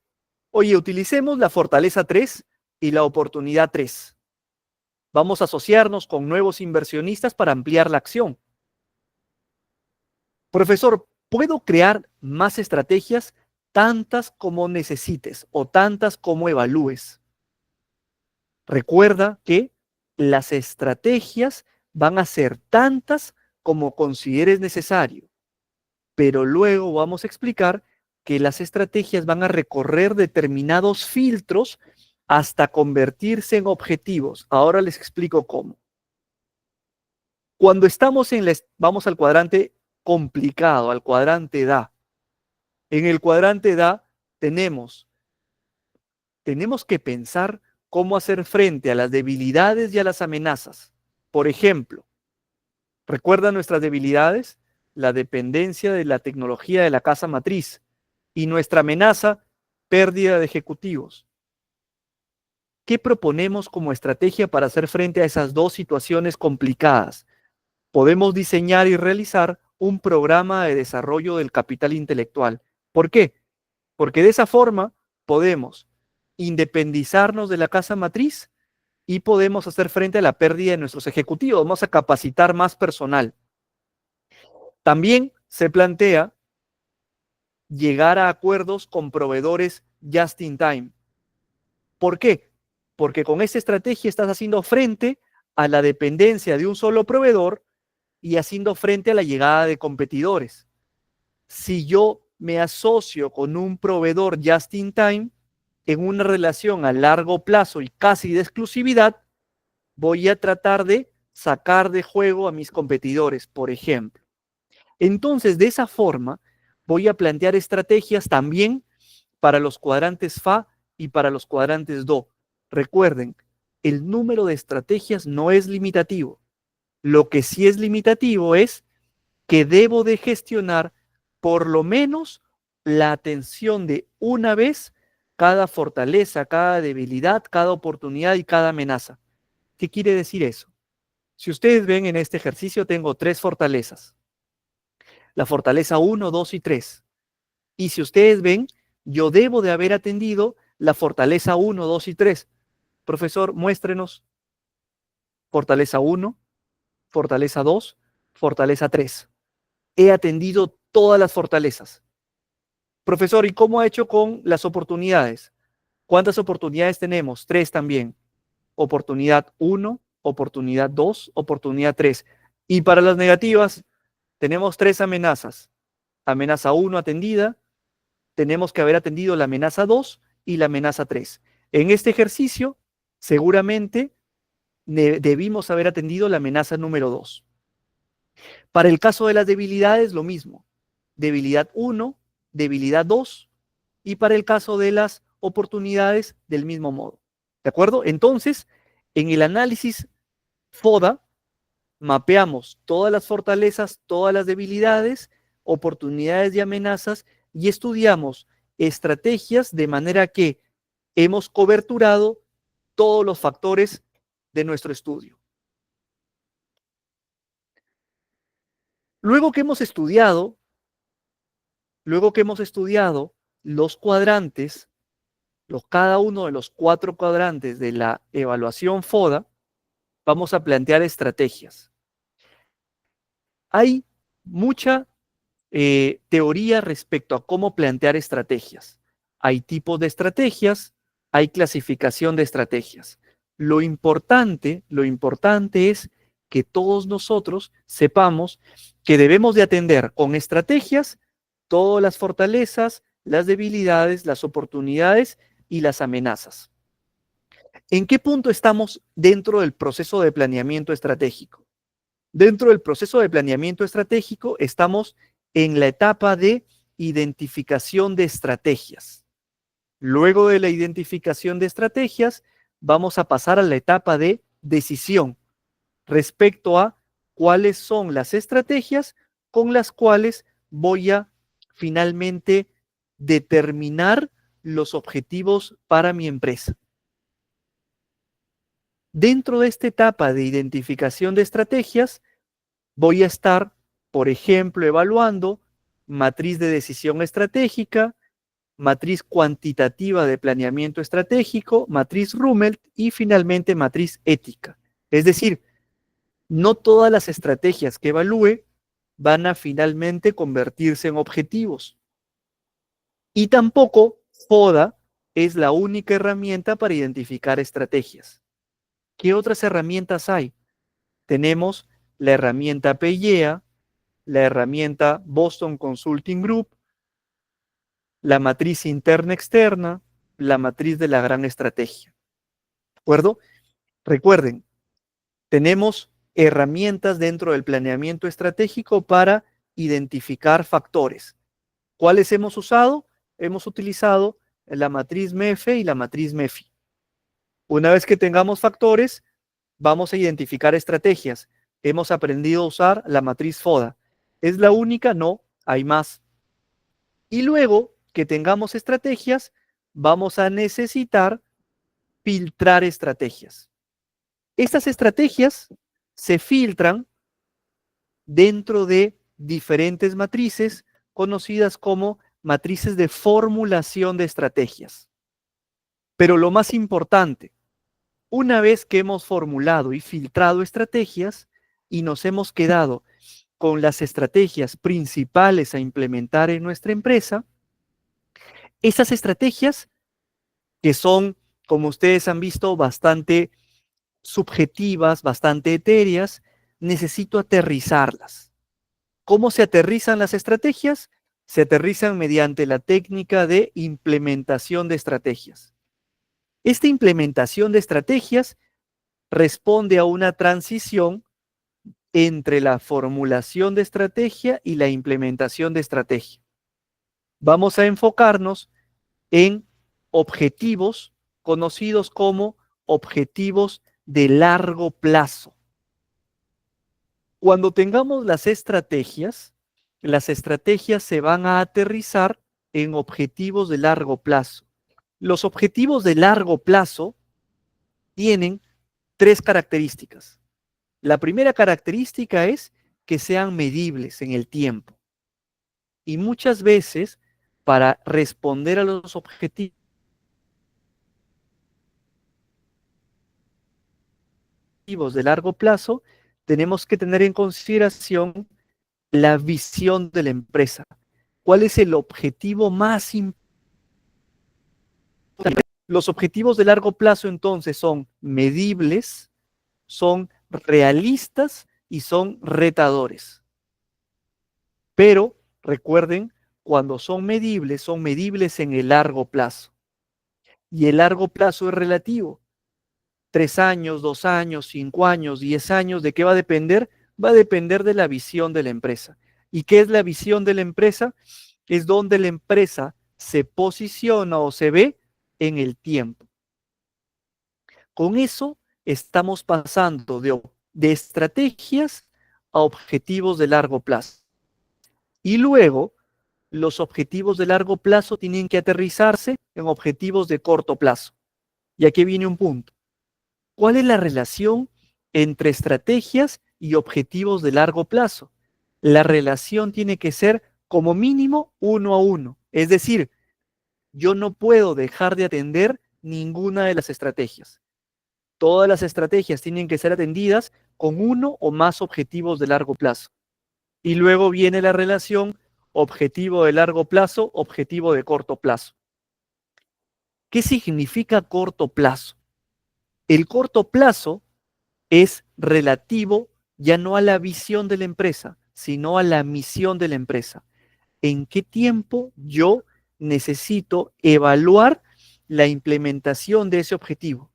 oye, utilicemos la fortaleza 3 y la oportunidad 3. Vamos a asociarnos con nuevos inversionistas para ampliar la acción. Profesor, ¿puedo crear más estrategias? Tantas como necesites o tantas como evalúes. Recuerda que las estrategias van a ser tantas como consideres necesario, pero luego vamos a explicar que las estrategias van a recorrer determinados filtros hasta convertirse en objetivos. Ahora les explico cómo. Cuando estamos vamos al cuadrante complicado, al cuadrante DA. En el cuadrante DA tenemos que pensar cómo hacer frente a las debilidades y a las amenazas. Por ejemplo, ¿recuerdan nuestras debilidades? La dependencia de la tecnología de la casa matriz y nuestra amenaza, pérdida de ejecutivos. ¿Qué proponemos como estrategia para hacer frente a esas dos situaciones complicadas? Podemos diseñar y realizar un programa de desarrollo del capital intelectual. ¿Por qué? Porque de esa forma podemos independizarnos de la casa matriz y podemos hacer frente a la pérdida de nuestros ejecutivos. Vamos a capacitar más personal. También se plantea llegar a acuerdos con proveedores just in time. ¿Por qué? Porque con esta estrategia estás haciendo frente a la dependencia de un solo proveedor y haciendo frente a la llegada de competidores. Si yo me asocio con un proveedor just in time en una relación a largo plazo y casi de exclusividad, voy a tratar de sacar de juego a mis competidores, por ejemplo. Entonces, de esa forma, voy a plantear estrategias también para los cuadrantes FA y para los cuadrantes DO. Recuerden, el número de estrategias no es limitativo. Lo que sí es limitativo es que debo de gestionar por lo menos la atención de una vez cada fortaleza, cada debilidad, cada oportunidad y cada amenaza. ¿Qué quiere decir eso? Si ustedes ven en este ejercicio, tengo 3 fortalezas. La fortaleza 1, 2 y 3. Y si ustedes ven, yo debo de haber atendido la fortaleza 1, 2 y 3. Profesor, muéstrenos fortaleza 1, fortaleza 2, fortaleza 3. He atendido todas las fortalezas. Profesor, ¿y cómo ha hecho con las oportunidades? ¿Cuántas oportunidades tenemos? 3 también. Oportunidad 1, oportunidad 2, oportunidad 3. Y para las negativas, tenemos 3 amenazas. Amenaza 1 atendida, tenemos que haber atendido la amenaza 2 y la amenaza 3. En este ejercicio, seguramente debimos haber atendido la amenaza número 2. Para el caso de las debilidades, lo mismo. Debilidad 1, debilidad 2, y para el caso de las oportunidades, del mismo modo. ¿De acuerdo? Entonces, en el análisis FODA, mapeamos todas las fortalezas, todas las debilidades, oportunidades y amenazas y estudiamos estrategias de manera que hemos coberturado todos los factores de nuestro estudio. Luego que hemos estudiado Luego que hemos estudiado los cuadrantes, cada uno de los 4 cuadrantes de la evaluación FODA, vamos a plantear estrategias. Hay mucha teoría respecto a cómo plantear estrategias. Hay tipos de estrategias, hay clasificación de estrategias. Lo importante es que todos nosotros sepamos que debemos de atender con estrategias todas las fortalezas, las debilidades, las oportunidades y las amenazas. ¿En qué punto estamos dentro del proceso de planeamiento estratégico? Dentro del proceso de planeamiento estratégico estamos en la etapa de identificación de estrategias. Luego de la identificación de estrategias, vamos a pasar a la etapa de decisión respecto a cuáles son las estrategias con las cuales voy a finalmente determinar los objetivos para mi empresa. Dentro de esta etapa de identificación de estrategias, voy a estar, por ejemplo, evaluando matriz de decisión estratégica, matriz cuantitativa de planeamiento estratégico, matriz Rummelt y finalmente matriz ética. Es decir, no todas las estrategias que evalúe van a finalmente convertirse en objetivos. Y tampoco FODA es la única herramienta para identificar estrategias. ¿Qué otras herramientas hay? Tenemos la herramienta PIEA, la herramienta Boston Consulting Group, la matriz interna-externa, la matriz de la gran estrategia. ¿De acuerdo? Recuerden, tenemos herramientas dentro del planeamiento estratégico para identificar factores. ¿Cuáles hemos usado? Hemos utilizado la matriz MEFE y la matriz MEFI. Una vez que tengamos factores, vamos a identificar estrategias. Hemos aprendido a usar la matriz FODA. ¿Es la única? No, hay más. Y luego que tengamos estrategias, vamos a necesitar filtrar estrategias. Estas estrategias se filtran dentro de diferentes matrices conocidas como matrices de formulación de estrategias. Pero lo más importante, una vez que hemos formulado y filtrado estrategias y nos hemos quedado con las estrategias principales a implementar en nuestra empresa, esas estrategias que son, como ustedes han visto, bastante subjetivas, bastante etéreas, necesito aterrizarlas. ¿Cómo se aterrizan las estrategias? Se aterrizan mediante la técnica de implementación de estrategias. Esta implementación de estrategias responde a una transición entre la formulación de estrategia y la implementación de estrategia. Vamos a enfocarnos en objetivos conocidos como objetivos de largo plazo. Cuando tengamos las estrategias se van a aterrizar en objetivos de largo plazo. Los objetivos de largo plazo tienen 3 características. La primera característica es que sean medibles en el tiempo. Y muchas veces, para responder a los objetivos de largo plazo, tenemos que tener en consideración la visión de la empresa. ¿Cuál es el objetivo más importante? Los objetivos de largo plazo entonces son medibles, son realistas y son retadores. Pero recuerden, cuando son medibles en el largo plazo. Y el largo plazo es relativo. 3 años, 2 años, 5 años, 10 años, ¿de qué va a depender? Va a depender de la visión de la empresa. ¿Y qué es la visión de la empresa? Es donde la empresa se posiciona o se ve en el tiempo. Con eso estamos pasando de estrategias a objetivos de largo plazo. Y luego, los objetivos de largo plazo tienen que aterrizarse en objetivos de corto plazo. Y aquí viene un punto. ¿Cuál es la relación entre estrategias y objetivos de largo plazo? La relación tiene que ser como mínimo 1 a 1. Es decir, yo no puedo dejar de atender ninguna de las estrategias. Todas las estrategias tienen que ser atendidas con uno o más objetivos de largo plazo. Y luego viene la relación objetivo de largo plazo, objetivo de corto plazo. ¿Qué significa corto plazo? El corto plazo es relativo ya no a la visión de la empresa, sino a la misión de la empresa. ¿En qué tiempo yo necesito evaluar la implementación de ese objetivo?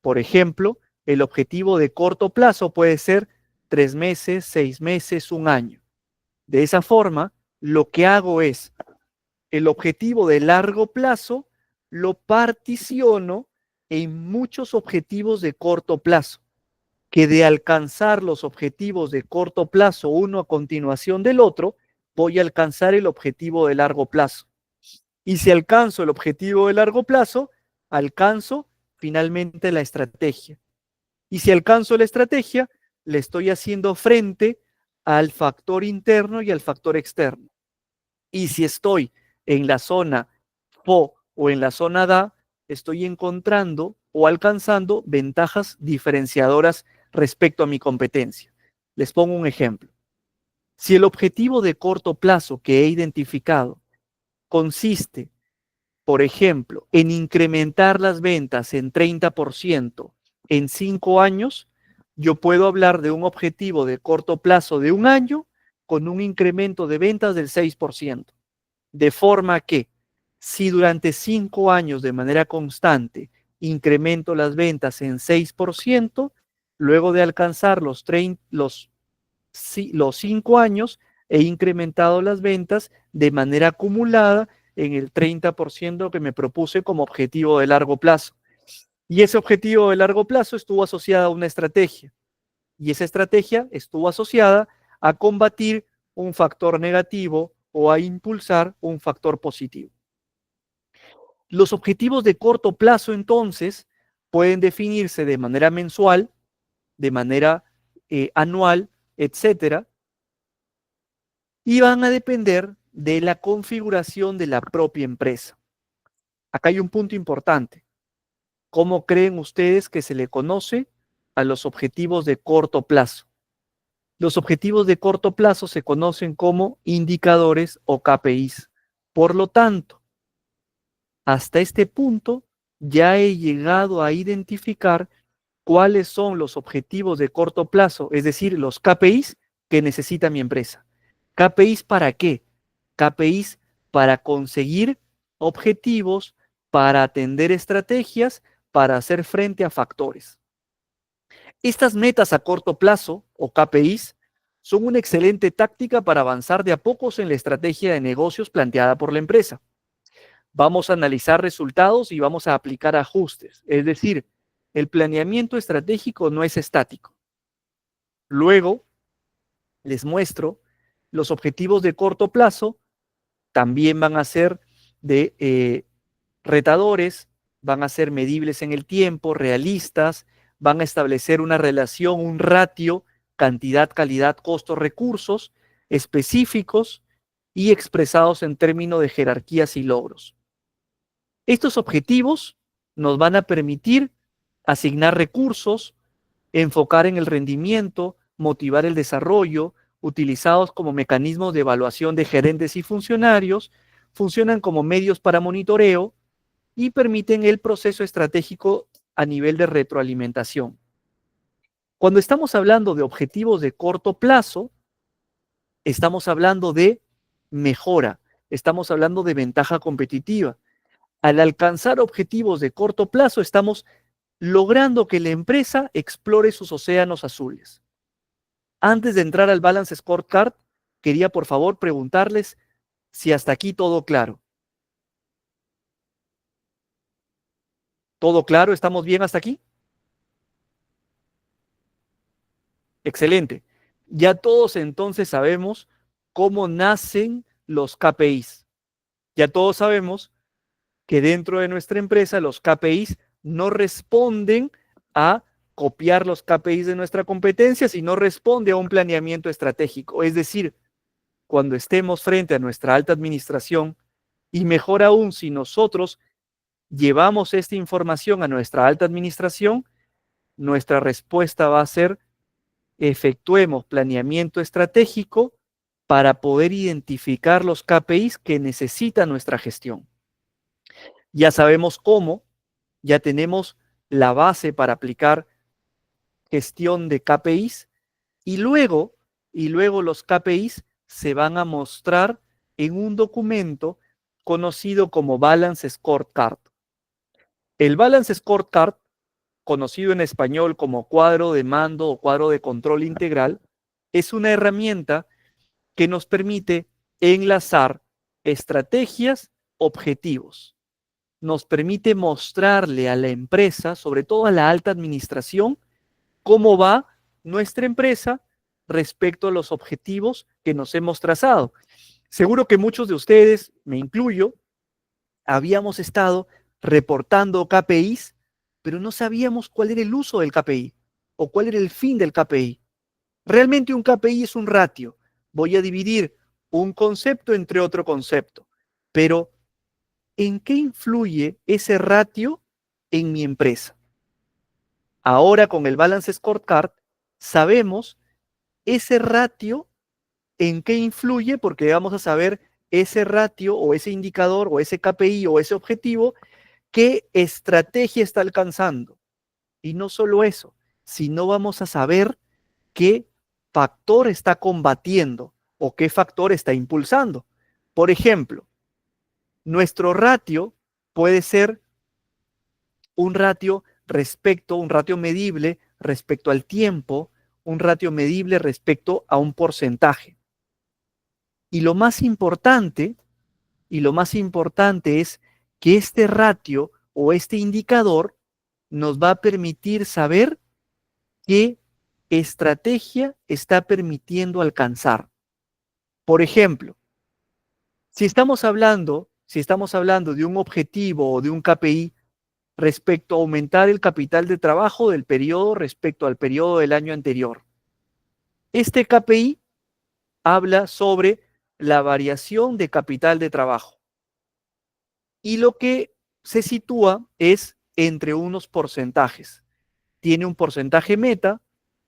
Por ejemplo, el objetivo de corto plazo puede ser 3 meses, 6 meses, 1 año. De esa forma, lo que hago es, el objetivo de largo plazo lo particiono en muchos objetivos de corto plazo, que de alcanzar los objetivos de corto plazo uno a continuación del otro, voy a alcanzar el objetivo de largo plazo. Y si alcanzo el objetivo de largo plazo, alcanzo finalmente la estrategia. Y si alcanzo la estrategia, le estoy haciendo frente al factor interno y al factor externo. Y si estoy en la zona FO o en la zona DA, estoy encontrando o alcanzando ventajas diferenciadoras respecto a mi competencia. Les pongo un ejemplo. Si el objetivo de corto plazo que he identificado consiste, por ejemplo, en incrementar las ventas en 30% en 5 años, yo puedo hablar de un objetivo de corto plazo de 1 año con un incremento de ventas del 6%. De forma que si durante 5 años de manera constante incremento las ventas en 6%, luego de alcanzar los 5 años, he incrementado las ventas de manera acumulada en el 30% que me propuse como objetivo de largo plazo. Y ese objetivo de largo plazo estuvo asociado a una estrategia. Y esa estrategia estuvo asociada a combatir un factor negativo o a impulsar un factor positivo. Los objetivos de corto plazo, entonces, pueden definirse de manera mensual, de manera anual, etcétera, y van a depender de la configuración de la propia empresa. Acá hay un punto importante. ¿Cómo creen ustedes que se le conoce a los objetivos de corto plazo? Los objetivos de corto plazo se conocen como indicadores o KPIs. Por lo tanto, hasta este punto ya he llegado a identificar cuáles son los objetivos de corto plazo, es decir, los KPIs que necesita mi empresa. ¿KPIs para qué? KPIs para conseguir objetivos, para atender estrategias, para hacer frente a factores. Estas metas a corto plazo, o KPIs, son una excelente táctica para avanzar de a pocos en la estrategia de negocios planteada por la empresa. Vamos a analizar resultados y vamos a aplicar ajustes. Es decir, el planeamiento estratégico no es estático. Luego, les muestro los objetivos de corto plazo, también van a ser de retadores, van a ser medibles en el tiempo, realistas, van a establecer una relación, un ratio, cantidad, calidad, costo, recursos, específicos y expresados en términos de jerarquías y logros. Estos objetivos nos van a permitir asignar recursos, enfocar en el rendimiento, motivar el desarrollo, utilizados como mecanismos de evaluación de gerentes y funcionarios, funcionan como medios para monitoreo y permiten el proceso estratégico a nivel de retroalimentación. Cuando estamos hablando de objetivos de corto plazo, estamos hablando de mejora, estamos hablando de ventaja competitiva. Al alcanzar objetivos de corto plazo, estamos logrando que la empresa explore sus océanos azules. Antes de entrar al Balance Scorecard, quería por favor preguntarles si hasta aquí todo claro. ¿Todo claro? ¿Estamos bien hasta aquí? Excelente. Ya todos entonces sabemos cómo nacen los KPIs. Ya todos sabemos que dentro de nuestra empresa los KPIs no responden a copiar los KPIs de nuestra competencia, sino responde a un planeamiento estratégico. Es decir, cuando estemos frente a nuestra alta administración, y mejor aún si nosotros llevamos esta información a nuestra alta administración, nuestra respuesta va a ser: efectuemos planeamiento estratégico para poder identificar los KPIs que necesita nuestra gestión. Ya sabemos cómo, ya tenemos la base para aplicar gestión de KPIs y luego los KPIs se van a mostrar en un documento conocido como Balance Scorecard. El Balance Scorecard, conocido en español como cuadro de mando o cuadro de control integral, es una herramienta que nos permite enlazar estrategias, objetivos. Nos permite mostrarle a la empresa, sobre todo a la alta administración, cómo va nuestra empresa respecto a los objetivos que nos hemos trazado. Seguro que muchos de ustedes, me incluyo, habíamos estado reportando KPIs, pero no sabíamos cuál era el uso del KPI o cuál era el fin del KPI. Realmente un KPI es un ratio. Voy a dividir un concepto entre otro concepto, pero ¿en qué influye ese ratio en mi empresa? Ahora con el Balance Scorecard sabemos ese ratio en qué influye, porque vamos a saber ese ratio o ese indicador o ese KPI o ese objetivo, qué estrategia está alcanzando. Y no solo eso, sino vamos a saber qué factor está combatiendo o qué factor está impulsando. Por ejemplo, nuestro ratio puede ser un ratio medible respecto al tiempo, un ratio medible respecto a un porcentaje. Y lo más importante es que este ratio o este indicador nos va a permitir saber qué estrategia está permitiendo alcanzar. Por ejemplo, si estamos hablando de un objetivo o de un KPI respecto a aumentar el capital de trabajo del periodo respecto al periodo del año anterior, este KPI habla sobre la variación de capital de trabajo. Y lo que se sitúa es entre unos porcentajes. Tiene un porcentaje meta,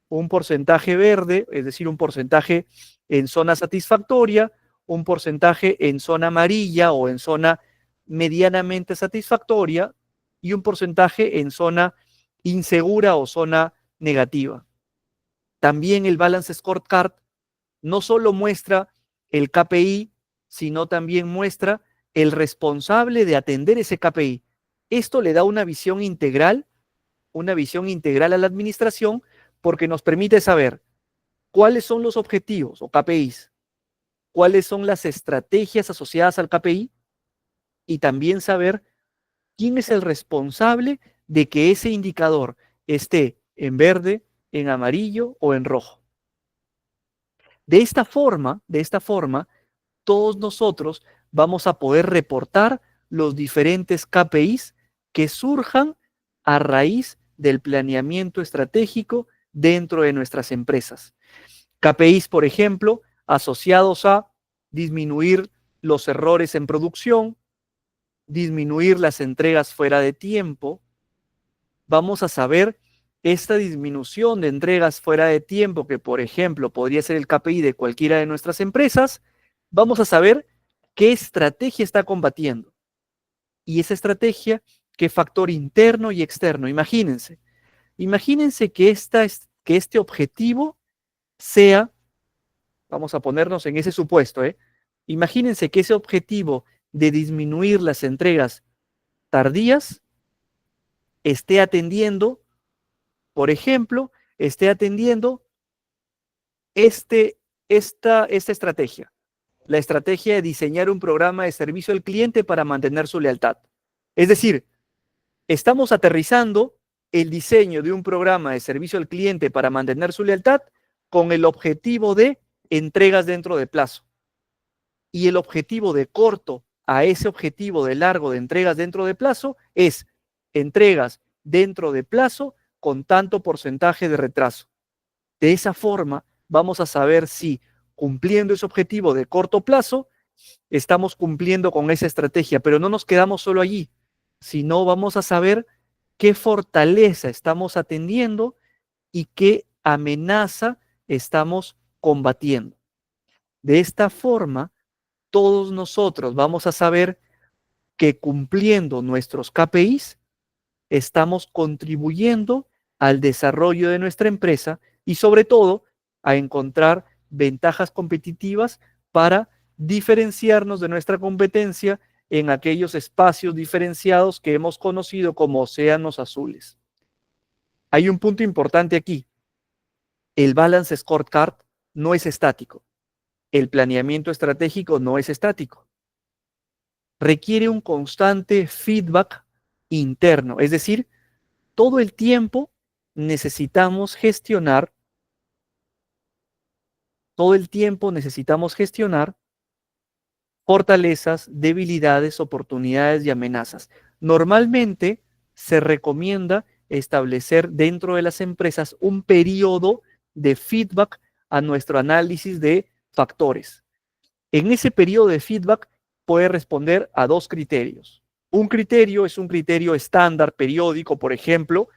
un porcentaje verde, es decir, un porcentaje en zona satisfactoria, un porcentaje en zona amarilla o en zona medianamente satisfactoria y un porcentaje en zona insegura o zona negativa. También el Balance Scorecard no solo muestra el KPI, sino también muestra el responsable de atender ese KPI. Esto le da una visión integral a la administración porque nos permite saber cuáles son los objetivos o KPIs, cuáles son las estrategias asociadas al KPI y también saber quién es el responsable de que ese indicador esté en verde, en amarillo o en rojo. De esta forma, todos nosotros vamos a poder reportar los diferentes KPIs que surjan a raíz del planeamiento estratégico dentro de nuestras empresas. KPIs, por ejemplo, asociados a disminuir los errores en producción, disminuir las entregas fuera de tiempo. Vamos a saber esta disminución de entregas fuera de tiempo, que por ejemplo podría ser el KPI de cualquiera de nuestras empresas. Vamos a saber qué estrategia está combatiendo. Y esa estrategia, qué factor interno y externo. Imagínense que este objetivo sea, vamos a ponernos en ese supuesto, imagínense que ese objetivo de disminuir las entregas tardías esté atendiendo, por ejemplo, esta estrategia. La estrategia de diseñar un programa de servicio al cliente para mantener su lealtad. Es decir, estamos aterrizando el diseño de un programa de servicio al cliente para mantener su lealtad con el objetivo de entregas dentro de plazo. Y el objetivo de corto a ese objetivo de largo de entregas dentro de plazo es entregas dentro de plazo con tanto porcentaje de retraso. De esa forma, vamos a saber si cumpliendo ese objetivo de corto plazo, estamos cumpliendo con esa estrategia, pero no nos quedamos solo allí, sino vamos a saber qué fortaleza estamos atendiendo y qué amenaza estamos combatiendo. De esta forma, todos nosotros vamos a saber que cumpliendo nuestros KPIs, estamos contribuyendo al desarrollo de nuestra empresa y sobre todo a encontrar ventajas competitivas para diferenciarnos de nuestra competencia en aquellos espacios diferenciados que hemos conocido como océanos azules. Hay un punto importante aquí. El Balance Scorecard no es estático. El planeamiento estratégico no es estático. Requiere un constante feedback interno, es decir, todo el tiempo necesitamos gestionar, fortalezas, debilidades, oportunidades y amenazas. Normalmente se recomienda establecer dentro de las empresas un periodo de feedback a nuestro análisis de factores. En ese periodo de feedback puede responder a dos criterios. Un criterio es un criterio estándar, periódico, por ejemplo,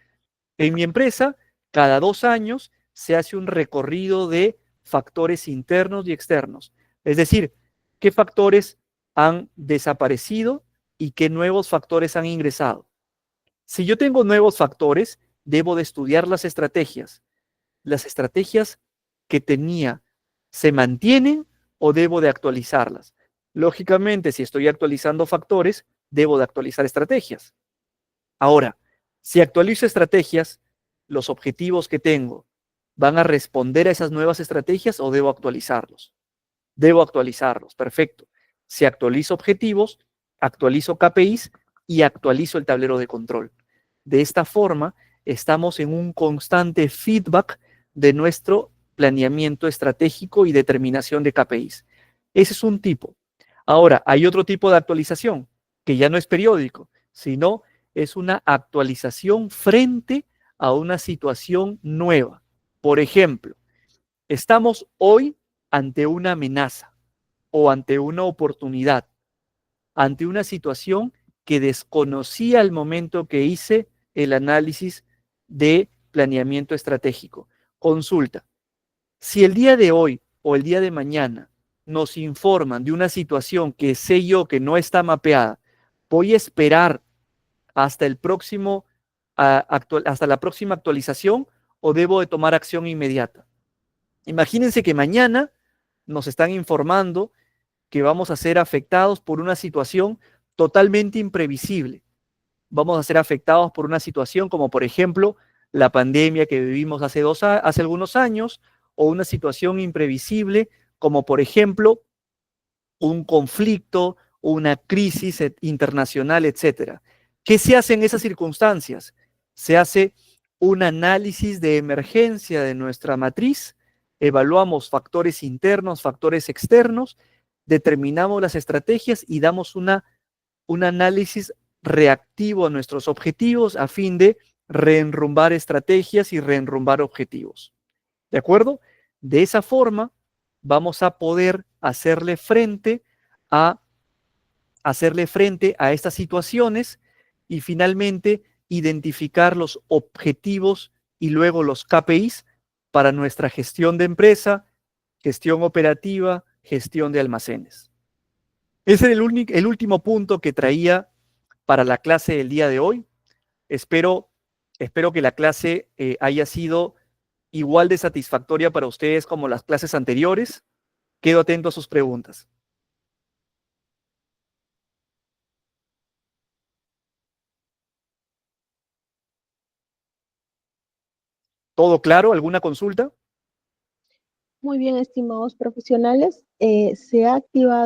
en mi empresa, cada 2 años se hace un recorrido de factores internos y externos. Es decir, qué factores han desaparecido y qué nuevos factores han ingresado. Si yo tengo nuevos factores, debo de estudiar las estrategias. Las estrategias que tenía, ¿se mantienen o debo de actualizarlas? Lógicamente, si estoy actualizando factores, debo de actualizar estrategias. Ahora, si actualizo estrategias, los objetivos que tengo, ¿van a responder a esas nuevas estrategias o debo actualizarlos? Debo actualizarlos, perfecto. Si actualizo objetivos, actualizo KPIs y actualizo el tablero de control. De esta forma, estamos en un constante feedback de nuestro planeamiento estratégico y determinación de KPIs. Ese es un tipo. Ahora, hay otro tipo de actualización que ya no es periódico, sino es una actualización frente a una situación nueva. Por ejemplo, estamos hoy ante una amenaza o ante una oportunidad, ante una situación que desconocía al momento que hice el análisis de planeamiento estratégico. Consulta, si el día de hoy o el día de mañana nos informan de una situación que sé yo que no está mapeada, voy a esperar hasta el próximo, hasta la próxima actualización o debo de tomar acción inmediata. Imagínense que mañana nos están informando que vamos a ser afectados por una situación totalmente imprevisible. Vamos a ser afectados por una situación como, por ejemplo, la pandemia que vivimos hace algunos años, o una situación imprevisible como, por ejemplo, un conflicto, una crisis internacional, etcétera. ¿Qué se hace en esas circunstancias? Se hace un análisis de emergencia de nuestra matriz, evaluamos factores internos, factores externos, determinamos las estrategias y damos un análisis reactivo a nuestros objetivos a fin de reenrumbar estrategias y reenrumbar objetivos. ¿De acuerdo? De esa forma vamos a poder a hacerle frente a estas situaciones y finalmente identificar los objetivos y luego los KPIs para nuestra gestión de empresa, gestión operativa, gestión de almacenes. Ese es el último punto que traía para la clase del día de hoy. Espero que la clase haya sido igual de satisfactoria para ustedes como las clases anteriores. Quedo atento a sus preguntas. ¿Todo claro? ¿Alguna consulta? Muy bien, estimados profesionales, se ha activado